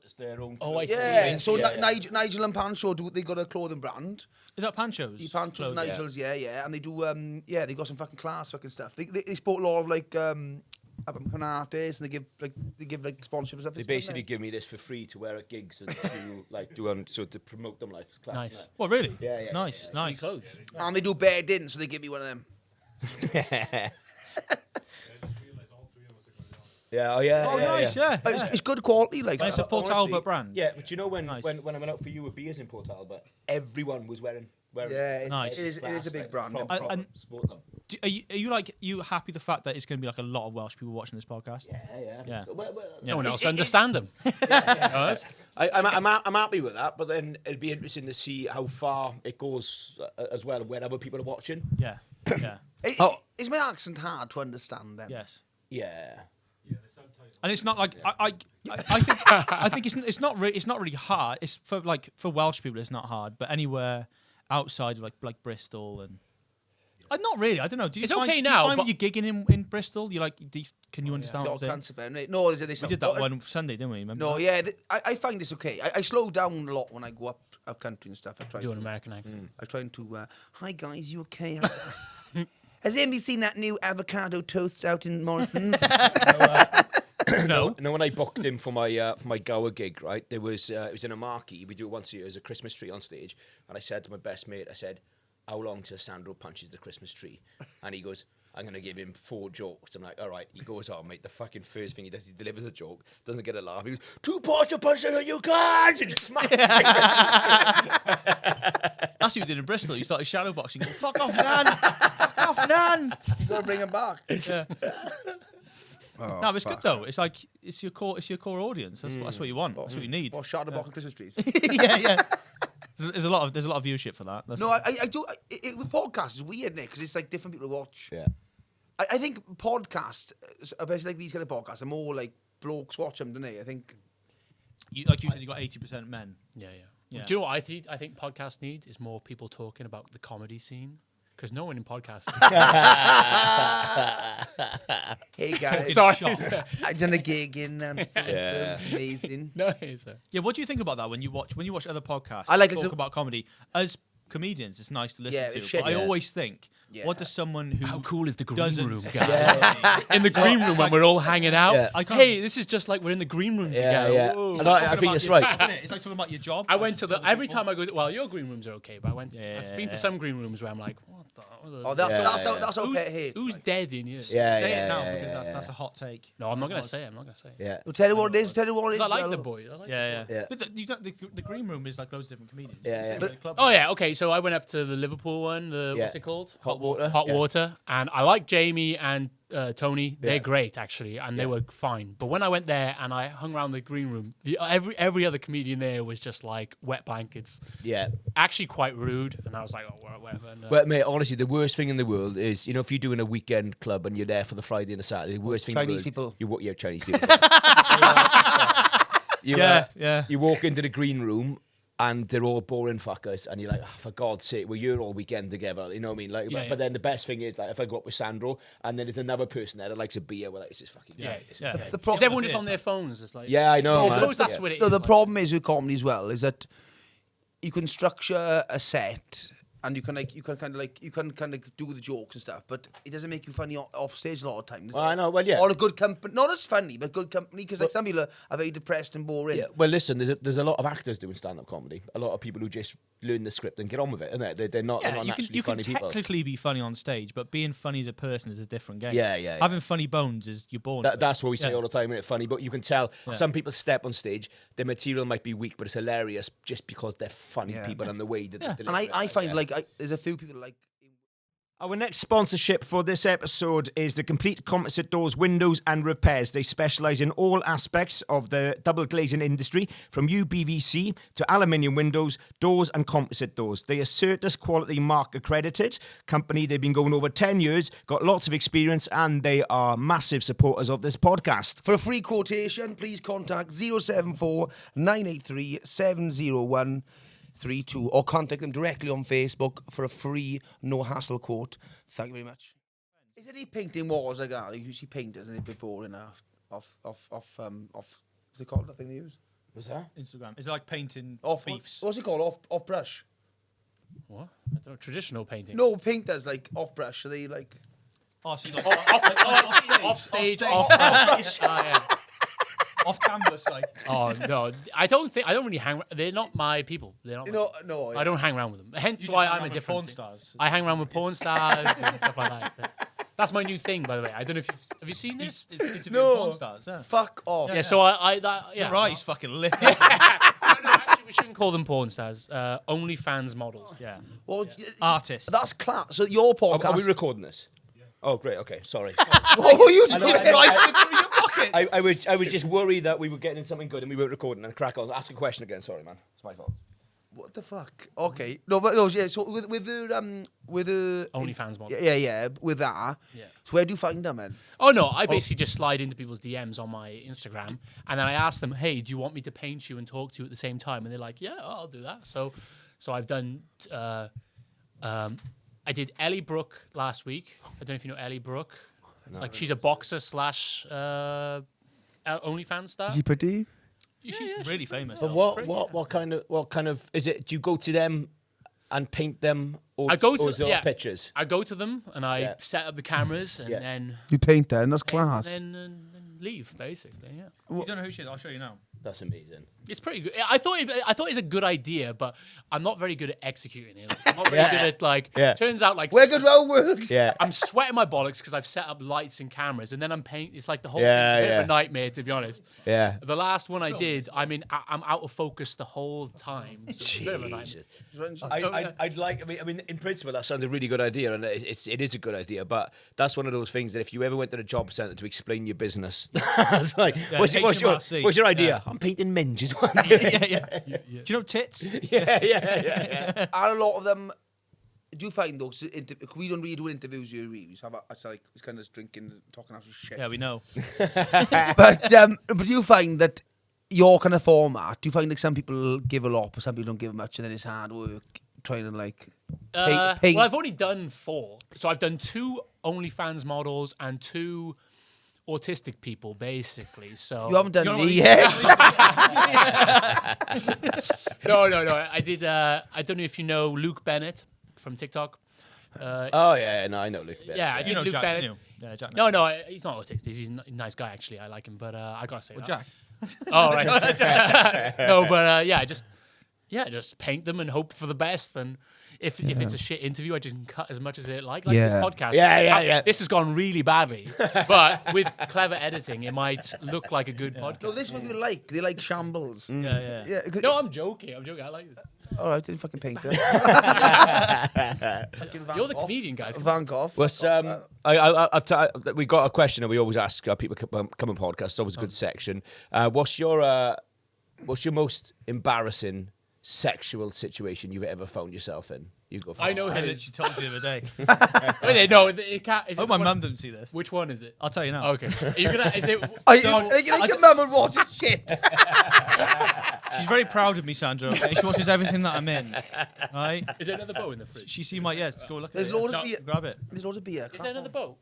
It's their own. Oh, I see. Yeah, so Yeah, Nigel and Pancho, they got a clothing brand. Is that Pancho's? Pancho's, Clothing? Nigel's, yeah. And they do, they got some fucking class fucking stuff. They support a lot of, like, up-and-coming artists, and they give sponsorship and stuff. They basically give me this for free to wear at gigs and to like to promote them like class. Nice. Well, really? Yeah, yeah, Nice, Free nice. clothes. And they do bedding, so they give me one of them. Yeah, oh yeah. Oh, yeah, nice, yeah. It's good quality, like. And it's a Port Honestly, Talbot brand. Yeah, but you know when Nice. when I went out for you with beers in Port Talbot, everyone was wearing. Yeah, Nice. it is a big brand. Proper, And- support them. Are you happy the fact that it's going to be like a lot of Welsh people watching this podcast? Yeah. Yeah. So, well, No one else understand them. I'm happy with that, but then it'd be interesting to see how far it goes as well, where other people are watching. Yeah, yeah, Is my accent hard to understand then? yes. Yeah. And it's not like I think it's not really hard. It's for Welsh people it's not hard, but anywhere outside of like Bristol and Not really. I don't know. Do you It's find, okay do you now, find but- when you're gigging in Bristol, you like? Can you understand Got what I'm saying? cancer, Ben. No, they We did that one Sunday, didn't we? Remember No, that? yeah, I find this okay. I slow down a lot when I go up country and stuff. I try Do an to. American accent. I try to. Hi guys, you okay? Has anybody seen that new avocado toast out in Morrison's? No. And then when I booked him for my Gower gig, right, it was in a marquee. We do it once a year as a Christmas tree on stage. And I said to my best mate, I said, how long till Sandro punches the Christmas tree? And he goes, I'm going to give him 4 jokes. I'm like, all right. He goes on, mate. The fucking first thing he does, he delivers a joke, doesn't get a laugh. He goes, 2 partial punches and you can't! And just smack. That's what you did in Bristol. You started shadow boxing. Fuck off, Nan! Fuck off, Nan! You got to bring him back. Yeah. No, but it's good though. It's like it's your core audience. That's what you want. That's what you need. Or Shadowbox and Christmas trees. yeah. There's a lot of viewership for that. That's No, I do. With podcasts, it's weird, Nick, because it's like different people to watch. Yeah. I think podcasts, especially like these kind of podcasts, are more like blokes watch them, don't they? I think. like you said, you got 80% men. Yeah. Yeah. Do you know what I think podcasts need is more people talking about the comedy scene. Because no one in podcasts. Hey guys, Sorry. I done a gig in. Yeah. It was amazing. No, it's a... Yeah, what do you think about that when you watch other podcasts? I like talk to- about comedy as comedians. It's nice to listen Yeah, to. it's shit, But I yeah. always think, Yeah. what does someone who How cool is the green doesn't room, guys? In the green room when we're all hanging out. Yeah. I can't- Hey, this is just like we're in the green room together. Yeah. Whoa. And I think it's right. It's like talking about your job. I went to every time I go. Well, your green rooms are okay, but I've been to Yeah. some green rooms where I'm like, what the? Oh, that's Yeah, that's yeah. that's how who's, pet hate. who's dead in here? Yeah, Say yeah, it now yeah, because yeah, that's a hot take. No, I'm not gonna say it. I'm not gonna say it. Yeah. Well, tell you what it is. Tell you what it is. 'Cause I like well. the boy. I like Yeah. Yeah. But the green room is like loads of different comedians. Yeah, It's yeah. like a club. Oh yeah, okay. So I went up to the Liverpool one. Yeah. What's it called? Hot Water. Hot Yeah. Water. And I like Jamie and Tony. They're Yeah. great actually, and they were fine. But when I went there and I hung around the green room, every other comedian there was just like wet blankets. Yeah. Actually, quite rude. And I was like, oh, whatever. And, Well, mate, honestly, the worst thing in the world is, if you're doing a weekend club and you're there for the Friday and the Saturday, the worst thing in the Chinese world, people. You Chinese people. You, Yeah. You walk into the green room and they're all boring fuckers, and you're like, for God's sake, we're here all weekend together. You know what I mean? Like, Yeah, but then the best thing is, like, if I go up with Sandro and then there's another person there that likes a beer, we're like, this is fucking great. This is Yeah. great. The is everyone just Yeah, on their phones? It's like, Yeah, I know. I man. suppose that's Yeah. what it No, is. the like. problem is with comedy as well is that you can structure a set and you can kind of do the jokes and stuff, but it doesn't make you funny off stage a lot of times. I know, well, yeah. Or a good company, not as funny, but good company, because like some people are very depressed and boring. Yeah, well, listen, there's a lot of actors doing stand-up comedy. A lot of people who just learn the script and get on with it, isn't it? They're not Yeah, naturally you can funny people. technically be funny on stage, but being funny as a person is a different game. Yeah. Having funny bones is you're born. with it. That's what we say Yeah. all the time, isn't it? Funny, but you can tell some people step on stage, their material might be weak, but it's hilarious just because they're funny Yeah. people and the way that Yeah. they And I find there's a few people like. Our next sponsorship for this episode is the Complete Composite Doors Windows and Repairs. They specialise in all aspects of the double glazing industry, from UPVC to aluminium windows, doors and composite doors. They are Certus Quality Mark accredited company. They've been going over 10 years, got lots of experience, and they are massive supporters of this podcast. For a free quotation, please contact 074 983 70132 or contact them directly on Facebook for a free, no hassle quote. Thank you very much. Is it he painting walls like that? Like, you see painters and they're a bit boring off. What's it called? That thing they use? What's that? Instagram. Is it like painting Off beefs? What's it called? Off brush. What? I don't know. Traditional painting. No, painters like off brush. So they like. Oh, so you like Off stage. Off Yeah. off canvas, like. Oh no, I don't really hang. They're not my people. They're not. No. I don't hang around with them. Hence You why just hang I'm a around with different porn stars. I hang around with porn stars and stuff like that. That's my new thing, by the way. I don't know if have you seen this? No. Porn stars, yeah. Fuck off. Yeah. So yeah. Your eyes fucking lit. No, actually, we shouldn't call them porn stars. OnlyFans models. Yeah. Well, Artists. that's class. So your podcast. Are we recording this? Oh, great. Okay, sorry. What were you just I know. rifling through your pocket? I was just worried that we were getting something good and we weren't recording. And crack on. Ask a question again. Sorry, man. It's my fault. What the fuck? Okay. No, but no, yeah. So with the OnlyFans model. Yeah. With that. Yeah. So where do you find them, man? Oh no, I basically just slide into people's DMs on my Instagram, and then I ask them, "Hey, do you want me to paint you and talk to you at the same time?" And they're like, "Yeah, I'll do that." So I've done I did Ellie Brooke last week. I don't know if you know Ellie Brooke. Like she's a boxer slash OnlyFans star. Is she pretty? She's really famous. But what kind of is it? Do you go to them and paint them, or, I go to or is it all yeah. pictures? I go to them and I set up the cameras and then You paint then, that's class. and leave basically. Yeah, You don't know who she is? I'll show you now. That's amazing. it's pretty good. I thought it's a good idea, but I'm not very good at executing it. Like, I'm not very good at like. Turns out like We're good road works. Yeah. I'm sweating my bollocks because I've set up lights and cameras, and then I'm painting. It's like the whole Yeah, thing's a bit of yeah. a nightmare, to be honest. Yeah. The last one I did, I mean, I'm out of focus the whole time. So it's a bit of a nightmare. I'd like. I mean, in principle, that sounds a really good idea, and it is a good idea. But that's one of those things that if you ever went to the job centre to explain your business, it's like, what's your idea? Yeah. I'm painting minges. yeah. Do you know tits? yeah. And a lot of them, do you find those, we don't really do interviews here, really. It's like, it's kind of drinking, talking absolute shit. Yeah, we know. But do you find that your kind of format, do you find like some people give a lot, but some people don't give much, and then it's hard work trying to like paint? Well, I've only done 4. So I've done 2 OnlyFans models and 2 autistic people, basically. So You haven't done me yet. No. I did. I don't know if you know Luke Bennett from TikTok. Oh yeah, no, I know Luke. Yeah, I did Luke Jack, Bennett. you know. Yeah, Jack. No, he's not autistic. He's a nice guy, actually. I like him, but I gotta say that. Jack. Oh, right. No, but just paint them and hope for the best. And if it's a shit interview, I just can cut as much as it like this podcast. Yeah. This has gone really badly, but with clever editing, it might look like a good podcast. No, this is what they like. They like shambles. Yeah. No, I'm joking. I like this. all right, didn't fucking paint it. You're the comedian, guys. Van Gogh. Was we got a question that we always ask people come on podcasts. It's always a good section. What's your most embarrassing sexual situation you've ever found yourself in? You go first. I know I his. literally told you the other day. Wait, no, it can't. Is I it hope my one- mum didn't see this. Which one is it? I'll tell you now. Okay. Are you gonna? Is it? Your mum would watch this shit. She's very proud of me, Sandra. Okay? She watches everything that I'm in. Right? Is there another bow in the fridge? She see my go look at There's it. loads No. of beer. Grab it. There's loads of beer. Is there another bow?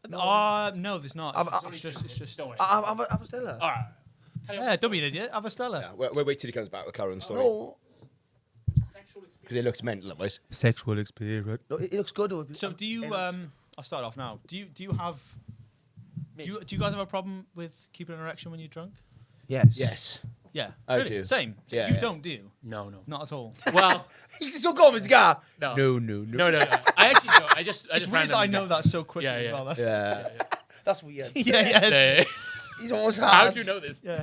No, there's not. I've- It's just. Don't worry. Have a Stella. All right. Carry on. Yeah, don't be an idiot. Have a Stella. Yeah, we'll wait till he comes back with Karen's story. No. Sexual experience. Because it looks mental, otherwise. Sexual experience. No, it looks good. So do you? I'll start off now. Do you have? Do you guys have a problem with keeping an erection when you're drunk? Yes. Yes. Yeah, I really? do. Same. Yeah, you yeah. don't, do you? No. Not at all. Well, He's so confident, guy. no. No. I actually don't. I just It's weird that I know that so quickly Yeah, as yeah. well. That's Yeah. That's weird. yeah. He's always hard. How do you know this? Yeah.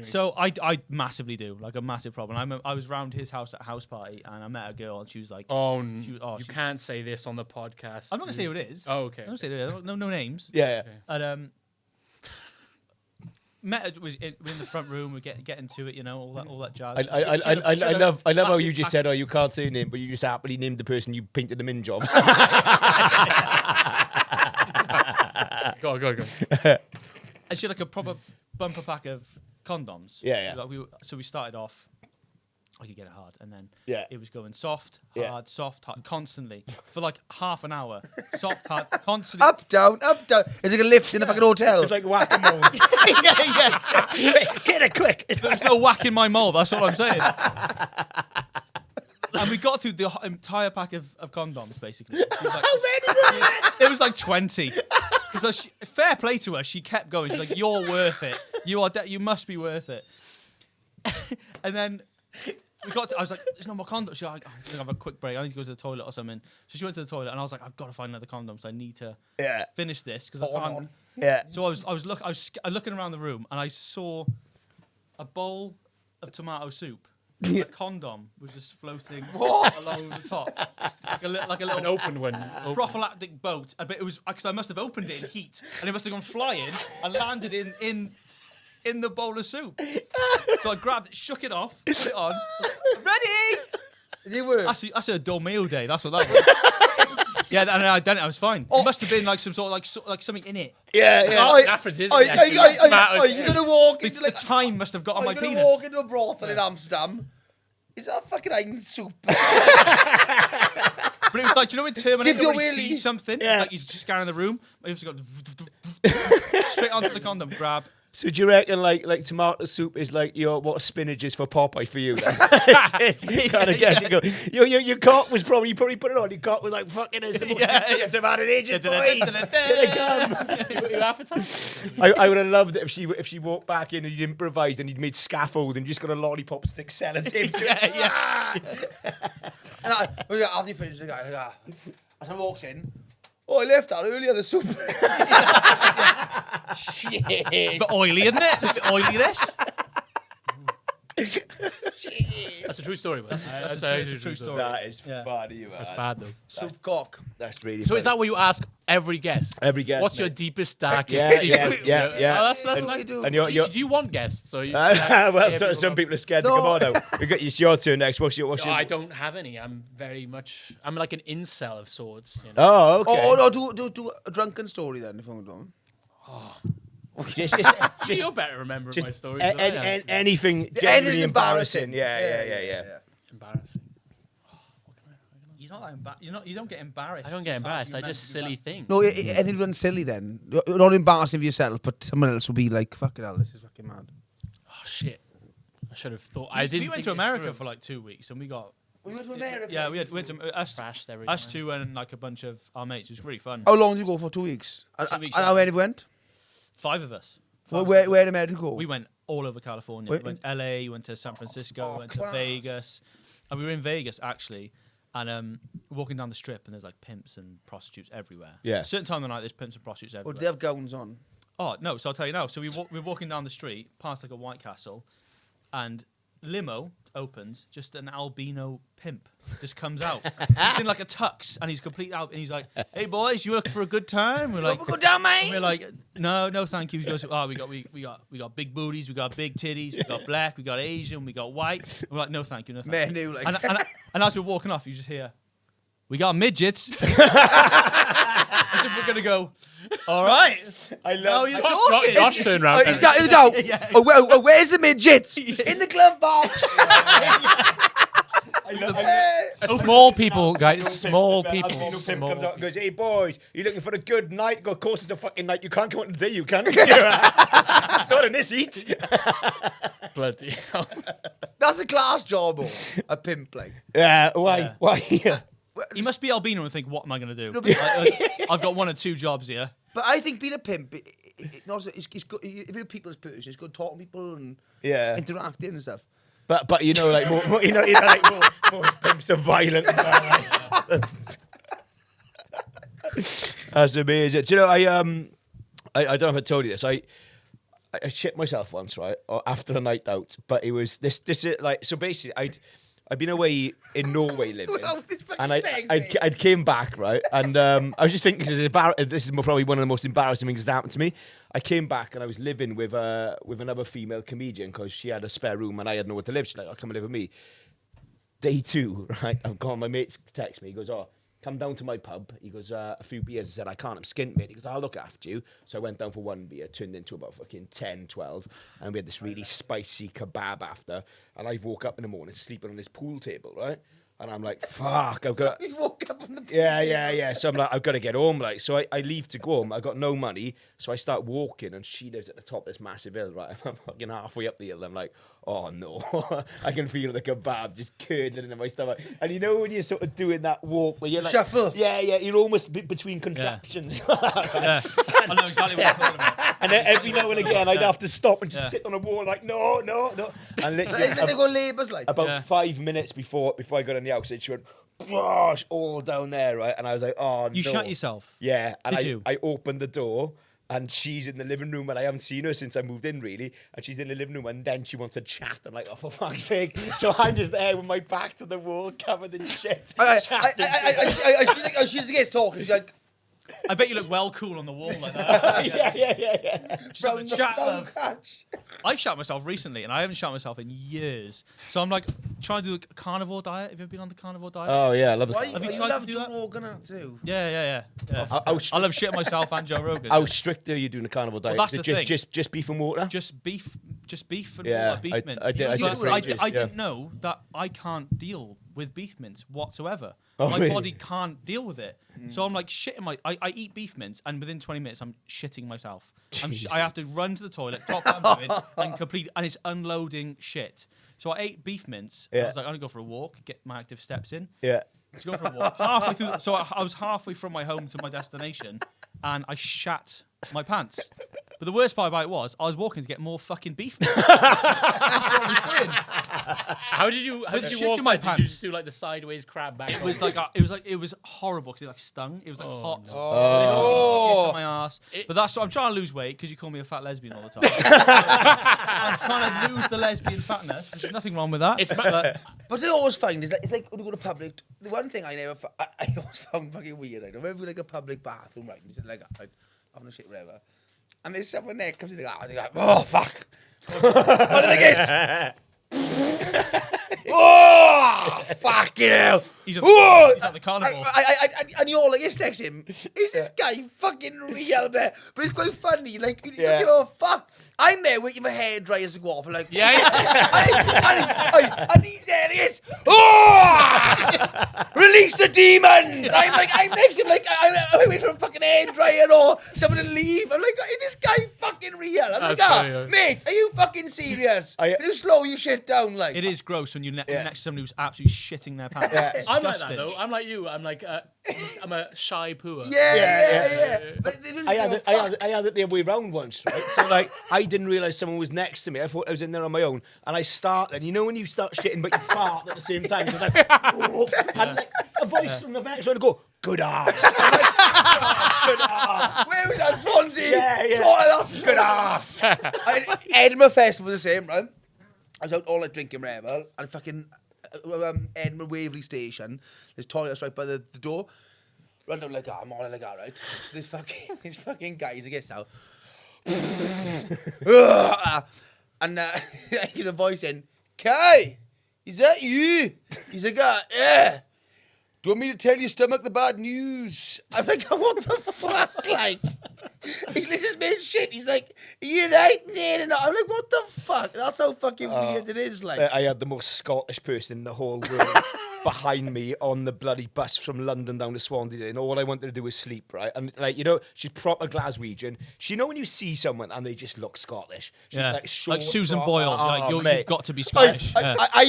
So I massively do, like a massive problem. I was round his house at a house party and I met a girl and she was like, Oh, you you can't say this on the podcast. I'm not gonna say who it is. Oh, okay. I'm not gonna say who it is. No names. Yeah. And met her, we're in the front room. We get into it, you know, all that jazz. I love how you just said, "Oh, you can't say a name," but you just happily named the person you painted them in job. Go on. And she had like a proper bumper pack of condoms. Yeah. Like so we started off. I could get it hard, and then Yeah. it was going soft, Yeah. hard, soft, hard, constantly for like half an hour. Soft, hard, constantly. Up, down, up, down. It's like a lift in a fucking hotel. It's like whack-a-mole. Get it quick. There's no whack in my mole. That's all I'm saying. And we got through the entire pack of condoms, basically. How many? It was like 20. Because fair play to her, she kept going. She's like, "You're worth it. You must be worth it." And then I was like, "There's no more condoms." She's like, "I'm gonna have a quick break. I need to go to the toilet or something." So she went to the toilet, and I was like, "I've got to find another condom. So I need to finish this because I can't." Yeah. So I was looking around the room, and I saw a bowl of tomato soup. A condom was just floating along the top, like a little An open one. prophylactic boat. But it was because I must have opened it in heat, and it must have gone flying and landed in the bowl of soup. So I grabbed it, shook it off, put it on. Ready? You were. That's a Dormeal day. That's what that was. Yeah, and I done it. I was fine. It must have been like some sort of like something in it. Yeah. Nafford's isn't it, actually? It's Are you tomatoes. going to walk The into like... time must have got on Are my you going to penis. walk into a brothel in Amsterdam? Is that fucking Heinz soup? But it was like, do you know in Terminator Keep your when he wheelie. sees something? Yeah. Like he's just scanning the room. He's got straight onto the condom, grab. So do you reckon like tomato soup is like what spinach is for Popeye for you? Then? You kind of guess. You go. Your cock was probably you put it on. Your cock was like fucking is the most it's about an agent boys. Here they come. Your appetite? I would have loved it if she walked back in and you'd improvised and you'd made scaffold and you just got a lollipop stick sellotape. And after you finish, the guy, as I walks in, I left that earlier, the soup. Shit. It's a bit oily, isn't it? It's a bit oily, this. That's a true story, man. That's a true story. That is Yeah. funny, man. That's bad, though. Soup cock. That's really So funny. is that what you ask every guest? Every guest, What's your mate. deepest, darkest Yeah, secret? yeah. Oh, that's What nice. you do? And you're Do you want guests? So you, well, some people are scared to No. come on now. It's your turn next. What's your? No, I don't have any. I'm like an incel of sorts. You know? Oh, okay. Oh, no, do a drunken story then, if I'm going. just You're better remembering my stories. anything Anything genuinely embarrassing. Yeah. Embarrassing. You don't get embarrassed. I don't get embarrassed. I just silly things. No, anything run silly then. You're not embarrassing for yourself, but someone else will be like, fucking hell, this is fucking mad. Oh shit! I should have thought. We I didn't. went think to this America through. for like 2 weeks, and we got We went to America. we went to us Crashed every us time. two and like a bunch of our mates. It was really fun. How long did you go for? 2 weeks. 2 weeks, And how many went? 5 of us. Where in America go? We went all over California. Wait, we went to LA, we went to San Francisco, Oh, went class. to Vegas. And we were in Vegas actually. And walking down the strip and there's like pimps and prostitutes everywhere. Yeah. Certain time of the night there's pimps and prostitutes Oh, everywhere. do they have gowns on? Oh, no, so I'll tell you now. So we're walking down the street past like a White Castle and limo opens, just an albino pimp just comes out. He's in like a tux and he's complete out and he's like, "Hey boys, you looking for a good time?" We're like, Go down, mate. we're like, no, thank you. He goes, "Oh, we got big booties, we got big titties, we got black, we got Asian, we got white." And we're like, "No, thank you, no, thank you." Menu, like. And as we're walking off, you just hear, "We got midgets." As if we're gonna go, "All right." I Now love. you're Josh talking. turned around. He's got. Where's the midgets? In the glove box. Small people, guys. Small Albino people. pimp Small comes out and people. goes, "Hey boys, you looking for a good night? Go, of course it's a fucking night. You can't come out today, you can. Not in this heat." Bloody hell. That's a class job, though. A pimp, like. Yeah. Why? Yeah. Why? He must be albino and think, "What am I gonna do? No, but- I've got 1 or 2 jobs here." But I think being a pimp, it's good. If you're a people's person, it's good talking to people and Yeah. interacting and stuff. But you know, like more like most pimps are violent. As well, like. That's amazing. Do you know, I don't know if I told you this. I shit myself once, right, or after a night out. But it was this is like, so basically I'd been away in Norway living, Without this fucking and thing, mate. I'd came back, right, and I was just thinking, this is probably one of the most embarrassing things that happened to me. I came back and I was living with another female comedian because she had a spare room and I had nowhere to live. She's like, "Oh, come and live with me." Day 2, right, I've gone. My mate's text me. He goes, "Oh, come down to my pub." He goes, "A few beers." I said, "I can't, I'm skint, mate." He goes, "I'll look after you." So I went down for 1 beer, turned into about fucking 10, 12. And we had this really spicy kebab after. And I woke up in the morning sleeping on this pool table, right? And I'm like, fuck, I've got... He woke up on the. Yeah. So I'm like, I've got to get home. Like, so I leave to go home. I got no money. So I start walking and she lives at the top of this massive hill, right? I'm fucking halfway up the hill. I'm like, oh no. I can feel the kebab just curdling into my stomach. And you know when you're sort of doing that walk where you're like... Shuffle. Yeah. You're almost between contraptions. Yeah, I know exactly what you're talking about. And then every now and again I'd have to stop and just sit on a wall like, no. And literally... Is it they go labours like? About 5 minutes before I got in the house, she went, "Gosh, all down there," right? And I was like, "Oh no!" You shut yourself. Yeah, and Did you? I opened the door, and she's in the living room, and I haven't seen her since I moved in, really. And she's in the living room, and then she wants to chat. I'm like, "Oh, for fuck's sake!" So I'm just there with my back to the wall, covered in shit, chatting. She's the guest talking. She's like, I bet you look well cool on the wall like that. yeah. Just having a chat, "Brown love. catch." I shot myself recently, and I haven't shot myself in years. So I'm like trying to do a carnivore diet. Have you ever been on the carnivore diet? Oh yeah, I love Why it. Have you you tried to love do Joe that? Rogan that too? Yeah. How I love shitting myself and Joe Rogan. How strict are you doing the carnival diet? that's Is it the thing. just beef and water? Just beef and Yeah, water, beef I- mince. I did- I But did for ages, I yeah. didn't know that I can't deal with beef mince whatsoever. Oh, My really? body can't deal with it. So I'm like shitting I eat beef mince, and within 20 minutes I'm shitting myself. I have to run to the toilet, drop what I'm doing, and it's unloading shit. So I ate beef mince. Yeah. I was like, I'm gonna go for a walk, get my active steps in. Yeah. Let's go for a walk. Halfway through, so I was halfway from my home to my destination, and I shat my pants. But the worst part about it was I was walking to get more fucking beef mince. That's what I was doing. How did you shit walk in my back? Did you pants. just do like the sideways crab back? It was horrible because it like stung. It was like hot. Shit on my ass. But that's what I'm trying to lose weight because you call me a fat lesbian all the time. I'm trying to lose the lesbian fatness, which is nothing wrong with that. But I always find is it's like when you go to public. The one thing I always found fucking weird. I remember like a public bathroom, right? And you said like having a shit, whatever. And there's someone there comes in and they're like, oh fuck. What did I guess? Oh fuck you! He's Oh! at the carnival. And you're like, it's next to him. Is this guy fucking real there? But it's quite funny. Like, Yeah. oh fuck. I'm there waiting for hair dryers to go off. And like, Yeah. and he's there. He is. Oh! Release the demons! I'm next to him. Like, I'm waiting for a fucking hair dryer or someone to leave. I'm like, is this guy fucking real? I'm like, That's funny, mate, are you fucking serious? Can you slow your shit down? Like, It is gross when you're next to somebody who's absolutely shitting their pants. Yeah. It's I'm like that disgusting. though. I'm like you. I'm like I'm a shy pooer. Yeah. But they didn't I feel had fuck. it the other way round once, right? So like, I didn't realise someone was next to me. I thought I was in there on my own, and I started. And you know when you start shitting but you fart at the same time, it's like, oh, and like a voice from the back trying to go, good ass. I'm like, good ass. Where was that, Swansea? Yeah. That's good ass. Edinburgh Festival was the same, right? I was out all like drinking whatever, and fucking Edinburgh Waverley Station. There's toilets right by the door. Run down like that, I'm all like that, right? So this fucking guys, I guess now. And I hear a voice in, Kai, is that you? He's like, yeah. Do you want me to tell your stomach the bad news? I'm like, what the fuck? Like, this is made shit. He's like, are you right? I'm like, what the fuck? That's how fucking weird it is. Like, I had the most Scottish person in the whole world behind me on the bloody bus from London down to Swansea, and all I wanted to do was sleep, right? And like, you know, she's proper Glaswegian. You know when you see someone and they just look Scottish. She's Yeah. like, short, Susan proper- Boyle. Like, mate. you've got to be Scottish. Yeah. I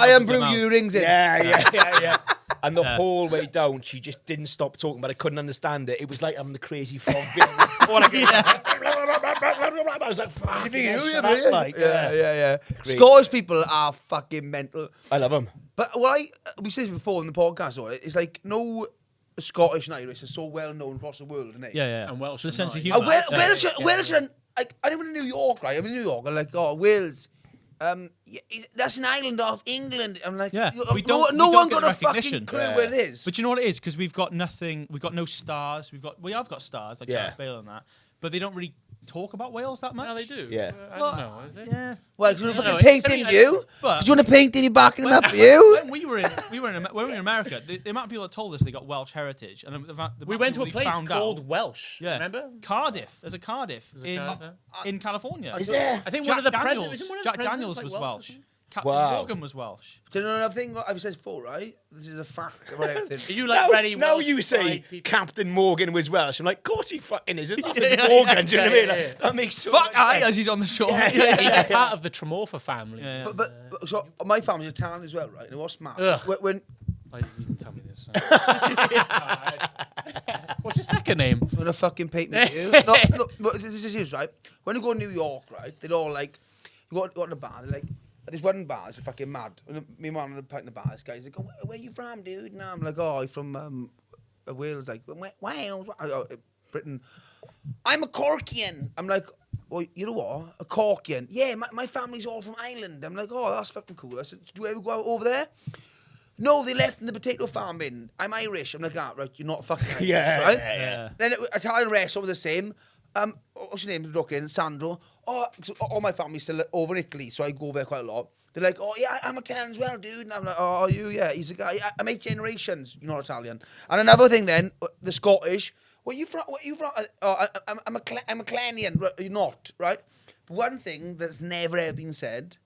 am Brew earrings in. Yeah. And the whole way down, she just didn't stop talking, but I couldn't understand it. It was like having the crazy frog. I was like, fuck. You think, shut up, like, yeah. Great. Scottish people are fucking mental. I love them. But we said this before in the podcast, or it's like no Scottish and Irish are so well known across the world, isn't it? Yeah. And Welsh The and sense of Irish. humour. Welsh and like I live in New York, right? I'm in New York, and like, oh, Wales. That's an island off England. I'm like, Yeah, no we don't one get got a fucking recognition. clue Yeah. where it is. But you know what it is? Because we've got nothing. We've got no stars. We have got stars like Yeah. Gareth Bale and that, but they don't really talk about Wales that much. No, they do. Yeah. I don't know. Is it? Yeah. Well, because you want to No, fucking paint, something didn't you? But- Because you want to paint, did you backing them up, you? When we were in America, the amount of people that told us they got Welsh heritage, and the amount We of went to a people we place found called out- Welsh. Yeah. Remember? Cardiff. There's a Cardiff There's a Cardiff. in California. Is there? I think Jack one of the Daniels. presidents. Isn't one of the Jack presidents Daniels like was Welsh or Welsh. something? Captain Wow. Morgan was Welsh. Do you know another thing I've said before, right? This is a fact about Are everything. you like ready? Now Welsh you say fried people? Captain Morgan was Welsh. I'm like, of course he fucking is. It's not Yeah, like Morgan, do you know what I mean? yeah, Like, yeah. that makes so Fuck much aye, sense. as he's on the shore. He's a part of the Tremorfa family. Yeah. But so my family's Italian as well, right? And it was smart. Ugh. When Oh, you didn't tell me this. What's your second name? I fucking paint me, you. No, but this is yours, right? When you go to New York, right? They're all like, you go in a bar. They're like, there's one bar. It's fucking mad. Me and mum are pint in the bar. This guy's like, oh, where you from, dude? And I'm like, oh, I'm from Wales. Like, Wales, Britain. I'm a Corkian. I'm like, well, you know what? A Corkian. Yeah, my family's all from Ireland. I'm like, oh, that's fucking cool. I said, do you ever go out over there? No, they left in the potato farm in. I'm Irish. I'm like, right, you're not fucking Irish, right? Yeah. Then Italian restaurant were the same. What's your name? Looking, Sandro. Oh, so all my family's still over in Italy, so I go there quite a lot. They're like, oh yeah, I'm Italian as well, dude. And I'm like, oh, are you? Yeah, he's a guy. I'm 8 generations. You're not Italian. And another thing, then the Scottish. Where you from? I'm a Clanian. You're not, right? But one thing that's never ever been said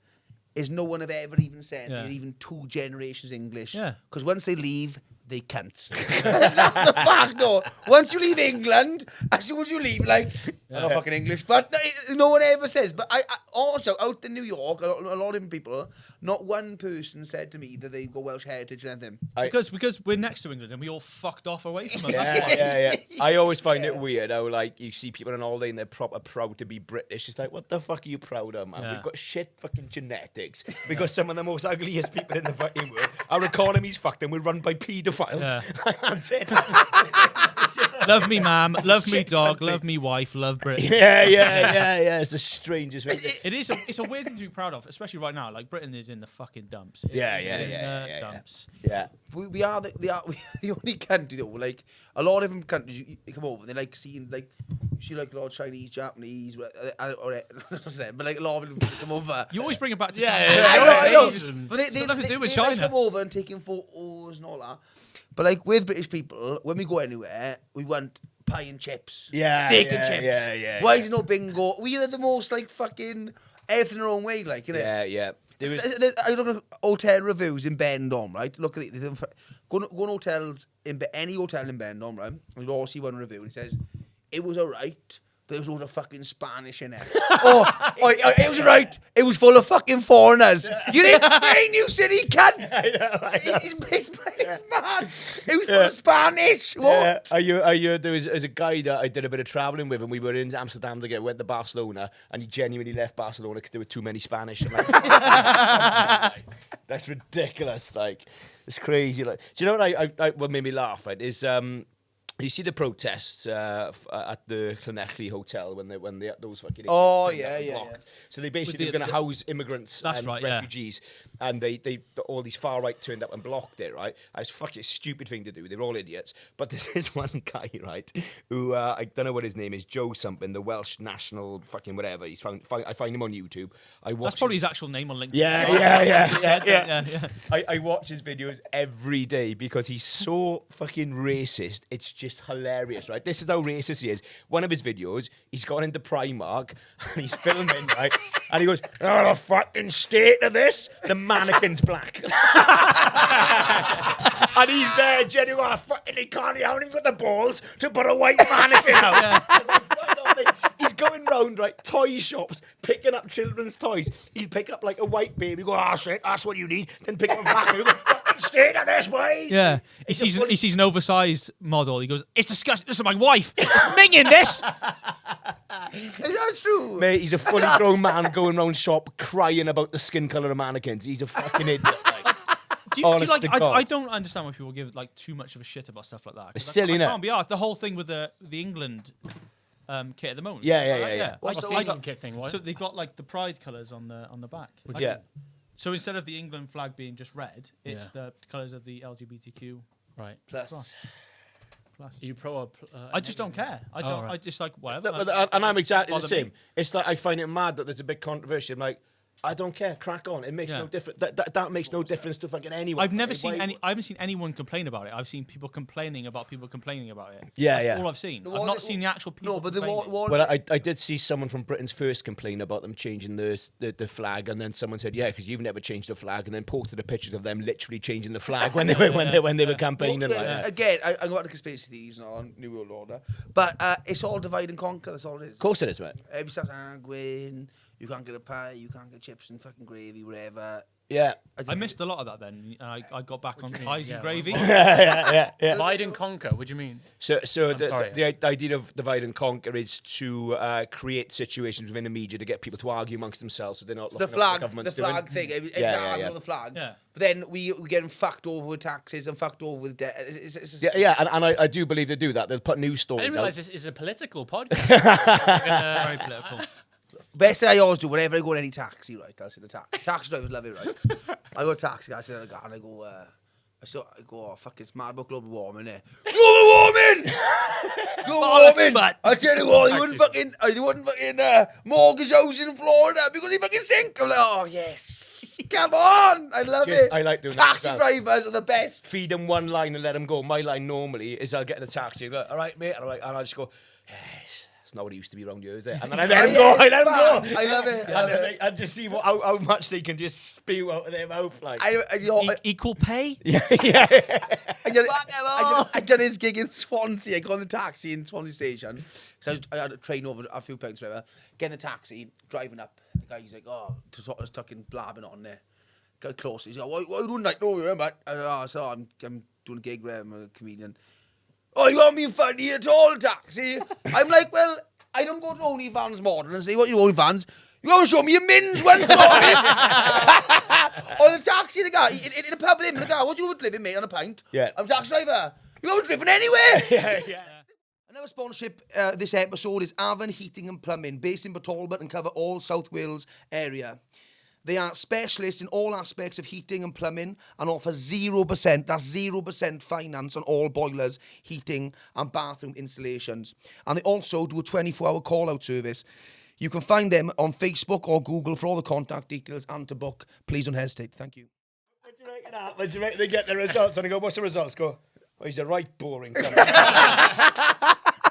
is no one have ever even said they're even 2 generations English. Yeah. Because once they leave, they can't. That's a fact, though. Once you leave England, as soon as you leave, like, I'm not fucking English, but no one ever says. But I also, out in New York, a lot of people, not one person said to me that they go Welsh heritage or anything. Because we're next to England and we all fucked off away from them. Yeah. I always find it weird how, like, you see people on holiday and they're proper proud to be British. It's like, what the fuck are you proud of, man? Yeah. We've got shit fucking genetics because some of the most ugliest people in the fucking world, our economy's fucked and we're run by paedophiles. Yeah. That's it. Love me, ma'am. Love me, dog. Love me, wife. Love Britain. Yeah. It's the strangest thing. It's a weird thing to be proud of, especially right now. Like Britain is in the fucking dumps. Dumps. Yeah. We are the only country though. Like a lot of them countries, you come over, they like seeing like you see like a lot of Chinese, Japanese, or but like a lot of them come over. You always bring it back to Yeah, China. yeah. I know. Asians. But they It's got nothing to do with they China. Like come over and taking photos and all that. But like with British people, when we go anywhere, we want pie and chips. Steak and chips. Yeah. Why is it no bingo? We are the most like fucking everything our own way, like, you know. Yeah. I look at hotel reviews in Bendon, right? Look at it. Go on hotels any hotel in Bendon, right? And you'll all see one review and it says it was alright. There was loads of fucking Spanish in it. It was alright. It was full of fucking foreigners. You didn't mean you silly cunt. It's mad. It was full of Spanish. What? There was a guy that I did a bit of travelling with, and we were in Amsterdam together. Went to Barcelona, and he genuinely left Barcelona because there were too many Spanish. I'm like, that's ridiculous. Like, it's crazy. Like, do you know what what made me laugh? Right, is you see the protests at the Llanelli Hotel when those fucking blocked. So they basically were going to house immigrants and refugees, and they all these far right turned up and blocked it. Right, it's fucking stupid thing to do. They're all idiots. But there's this one guy, right, who I don't know what his name is, Joe something, the Welsh national fucking whatever. I find him on YouTube. That's probably his actual name on LinkedIn. Yeah. I watch his videos every day because he's so fucking racist. It's just hilarious, right? This is how racist he is. One of his videos, he's gone into Primark and he's filming, right? And he goes, "Oh, the fucking state of this, the mannequin's black." And he's there, genuinely, he can't, he hasn't even got the balls to put a white mannequin out. He's going round, right, toy shops, picking up children's toys. He'll pick up like a white baby, go, "Oh shit, that's what you need." Then pick up a black baby, go, "Fucking state of this, boy." Yeah. He sees an oversized model. He goes, "It's disgusting. This is my wife. It's minging this." Is that true? Mate, he's a fully grown man going round shop crying about the skin colour of mannequins. He's a fucking idiot. Like. I don't understand why people give like too much of a shit about stuff like that. It's silly, I innit? can't be asked. The whole thing with the England kit at the moment. Yeah. What's the England kit thing? What? So they've got like the pride colours on the back. Yeah. So instead of the England flag being just red, it's the colours of the LGBTQ. Right. Plus. Are you pro or I just don't care. I don't. right. I just like whatever. And I'm exactly the bother same. me. It's like I find it mad that there's a big controversy. I'm like, I don't care. Crack on. It makes no difference. That makes no difference to fucking anyone. I haven't seen anyone complain about it. I've seen people complaining about people complaining about it. Yeah, That's all I've seen. I've not seen the actual people. No, but complaining. Well, I did see someone from Britain's First complain about them changing the flag, and then someone said, "Yeah, because you've never changed the flag," and then posted a picture of them literally changing the flag when they were campaigning. Again, I got the conspiracy theories now on New World Order, but it's all divide and conquer. That's all it is. Of course it is, mate. Every starts arguing. You can't get a pie. You can't get chips and fucking gravy, whatever. Yeah. I missed a lot of that then. I got back on pies and gravy. Yeah. Divide and conquer. What do you mean? So the idea of divide and conquer is to create situations within the media to get people to argue amongst themselves, so they're not The looking at what flag, government's the flag doing. thing. Yeah. The flag. Yeah. But then we get fucked over with taxes and fucked over with debt. And I do believe they do that. They'll put news I stories didn't out. realise this is a political podcast. Very political. Best thing I always do whenever I go in any taxi, right? I'll say the taxi drivers love it, right? I go to taxi, I sit in the car and I go, oh fuck, it's mad about global warming, eh? Global warming! Global warming! I tell you what, they wouldn't fucking mortgage house in Florida because they fucking sink. I'm like, oh yes, come on! I love it. I like doing that taxi as well. drivers are the best. Feed them one line and let them go. My line normally is I'll get in the taxi and go, "All right, mate," and I'll just go, "Yes, it's not what it used to be around here, is it? And then I let him go. I let him go. I love it. And then I just see how much they can just spew out of their mouth, like. Equal pay? Yeah. I done his gig in Swansea. I got in the taxi in Swansea Station. So I had a train over a few pounds, whatever. Get in the taxi, driving up. The guy's like, sort of stuck in blabbing on there. Got close. He's like, what are you doing like? No, remember? So I'm doing a gig where I'm a comedian. Oh, you want me funny at all, taxi? I'm like, well, I don't go to OnlyFans modern and say, what you OnlyFans? You want to show me your mins once, Rory? On the taxi, the guy, in a pub with him, the guy, what do you do for a living, mate, on a pint? Yeah. I'm a taxi driver. You haven't driven anywhere. Yeah. Another sponsorship this episode is Avon Heating and Plumbing, based in Talbot and cover all South Wales area. They are specialists in all aspects of heating and plumbing and offer 0%, that's 0% finance on all boilers, heating and bathroom installations. And they also do a 24-hour call-out service. You can find them on Facebook or Google for all the contact details and to book. Please don't hesitate. Thank you. What do you reckon that? What do you reckon they get the results? And I go, what's the results? Go, oh, he's a right boring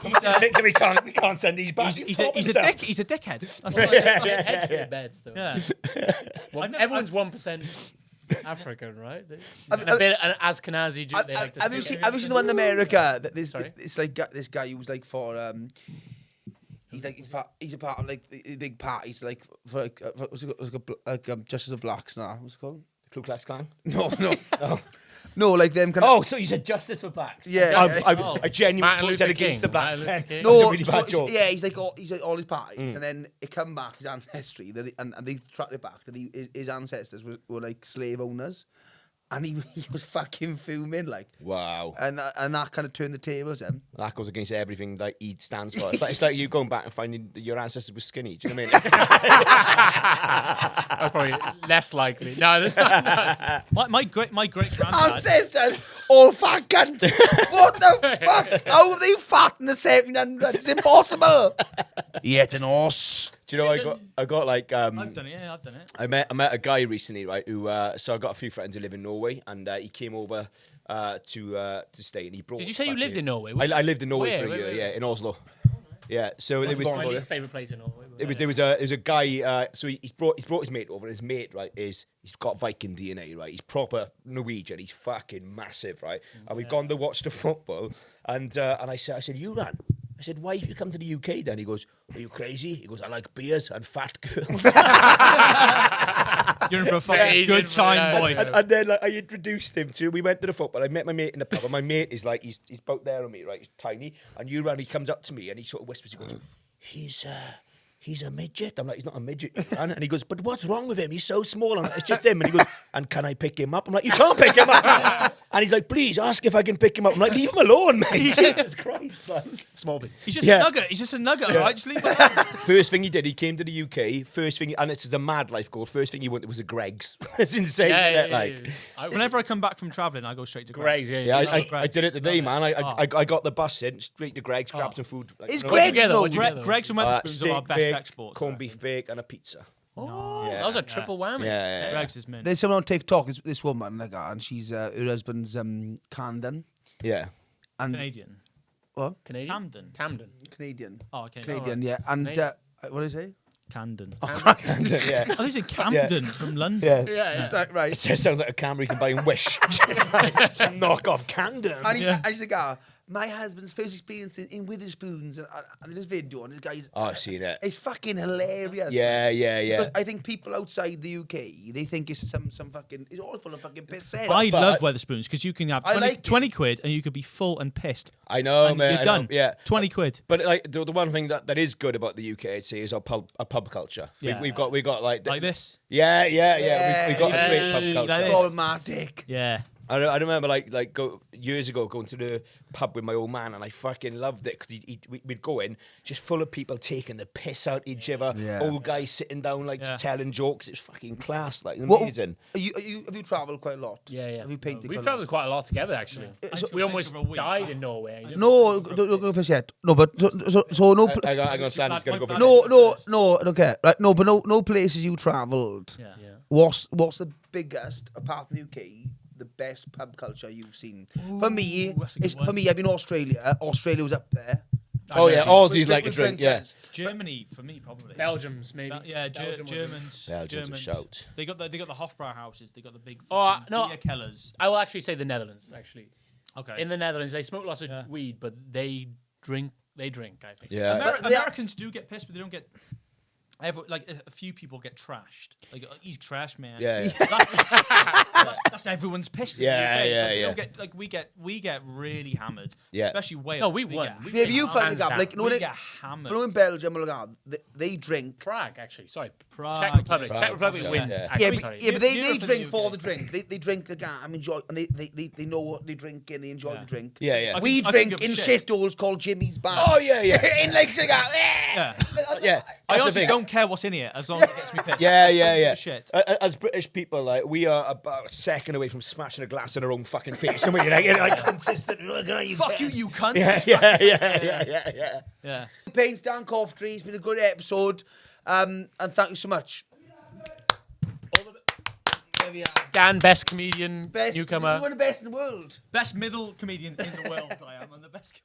we can't send these back. He's a dickhead. That's what Head beds, though. yeah. Well, everyone's 1% African, right? And a bit and Ashkenazi. They like to Have you seen the one in America? That Sorry? It's like this guy who was like for he's a part of like the big parties like for Justice of Blacks now. What's it called? Ku Klux Klan? No. No, like them kind of. Oh, so you said justice for blacks? Yeah. I genuinely Martin said Luther against King. the blacks. Martin Luther King. No, No, it's a really bad so, joke. yeah, he's like all his parties, and then it come back his ancestry and they tracked it back that his ancestors were like slave owners, and he was fucking fuming like. Wow. And that kind of turned the tables. That goes against everything like he stands for. It's like you going back and finding that your ancestors were skinny. Do you know what I mean? That's probably less likely. No. My great granddad. Ancestors, all fat cunts. What the fuck? How are they fat in the 1700s? It's impossible. Yet an horse. Do you know I got like I've done it. Yeah, I've done it. I met a guy recently, right? Who so I got a few friends who live in Norway, and he came over to stay, and he brought. Did you say you lived in Norway? I lived in Norway Where? for a year, Where? yeah, in Oslo. Yeah, so it was. My least favourite place in Norway. There was a guy. So he's brought his mate over, and his mate, right, he's got Viking DNA, right. He's proper Norwegian. He's fucking massive, right. And we've gone to watch the football, and I said, you ran. I said, why have you come to the UK then? He goes, are you crazy? He goes, I like beers and fat girls. You're in for a fucking good time, boy. And then like, I introduced him to. We went to the football. I met my mate in the pub, and my mate is like, he's about there on me, right? He's tiny, and you run. He comes up to me and he sort of whispers. He goes, he's a midget. I'm like, he's not a midget, you man. And he goes, but what's wrong with him? He's so small. I'm like, it's just him. And he goes, and can I pick him up? I'm like, you can't pick him up. And he's like, please ask if I can pick him up. I'm like, leave him alone, mate. Jesus Christ, like. Small bit. He's just a nugget. He's just a nugget, right? Just leave him alone. First thing he did, he came to the UK. First thing, and it's a mad life goal. First thing he wanted was a Greggs. It's insane, isn't it? Like, Whenever I come back from travelling, I go straight to Greggs. Greggs, yeah, I did it today, man. I got the bus in, straight to Greggs, grabbed some food. Like, Is you know, Greggs together, no? what'd you get? Greggs and Wetherspoons are our steak best bake, exports. corned beef bake, and a pizza. Oh, Yeah. that was a triple whammy. Yeah. Greggs is mint. There's someone on TikTok, this woman, like, and she's her husband's Camden. Yeah. And Canadian. what? Canadian? Camden. Canadian. Oh, okay. Canadian, yeah. And Canadian. what did I say? Camden. Yeah. Oh, this is Camden from London. Yeah. Right. It sounds like a camera you can buy in Wish. It's a knock-off Camden. And she's like, my husband's first experience in Witherspoons, and this video, and this guy's. Oh, I've seen it. It's fucking hilarious. Yeah. Because I think people outside the UK, they think it's some fucking. It's all full of fucking piss. I love Wetherspoons because you can have 20 quid and you could be full and pissed. I know, and man. You're done. Yeah. 20 quid. But like the one thing that is good about the UK, I'd say, is our pub culture. Yeah. We've got like this. Yeah. We've got a great pub Like culture. this. Problematic. Yeah. I remember years ago going to the pub with my old man, and I fucking loved it because we'd go in just full of people taking the piss out each other, Yeah. old guys sitting down telling jokes. It's fucking class, like What- amazing. Have you travelled quite a lot? Yeah. Have you painted? We've quite a lot? travelled quite a lot together, actually. We almost over a week. died in Norway. No, don't go piss yet. No, but so no. I'm gonna stand. He's gonna go for No, I don't care. Right, no, but no places you travelled. Yeah. What's the biggest, apart from the UK, the best pub culture you've seen? For me, that's a good one. I've been Australia. Australia was up there. Oh yeah, Aussies like a drink. Yeah. drinkers. Germany for me probably. Belgium's maybe. Germans. Belgium's a Germans. shout. They got the Hofbrau houses. They got the big. Oh, fucking no. beer Kellers. I will actually say the Netherlands. Actually, Okay. in the Netherlands, they smoke lots of weed, but they drink. They drink. I think. Yeah. Americans do get pissed, but they don't get. A few people get trashed. Like he's trash, man. Yeah. That's everyone's pissed. Yeah, yeah, They yeah. don't get, we get really hammered. Yeah. Especially Wales. No, we won. Get, Maybe you find hands it up. down. Like, we get hammered. in Belgium, they drink. Prague, actually. Sorry. Prague, Czech Republic. yeah. Czech Republic Prague, wins. yeah. Actually, Yeah, sorry. but they Europe and drink the for UK. the drink. They drink the game, enjoy, and they know what they drink and they enjoy the drink. Yeah, yeah. We I can drink give a in shit. shitholes called Jimmy's Bar. Oh yeah, yeah. in like cigar. Yeah. Yeah. I That's the honestly thing. don't care what's in it as long as it gets me pissed. Yeah, I yeah, don't give yeah. a shit. As British people, like we are about a second away from smashing a glass in our own fucking face, and we're like consistent. Fuck you cunt. Yeah. Yeah. Pains Dan Coughtrey. It's been a good episode, and thank you so much. There we are. Dan, best comedian, Best newcomer. You're the best in the world. Best middle comedian in the world, I am. I'm the best.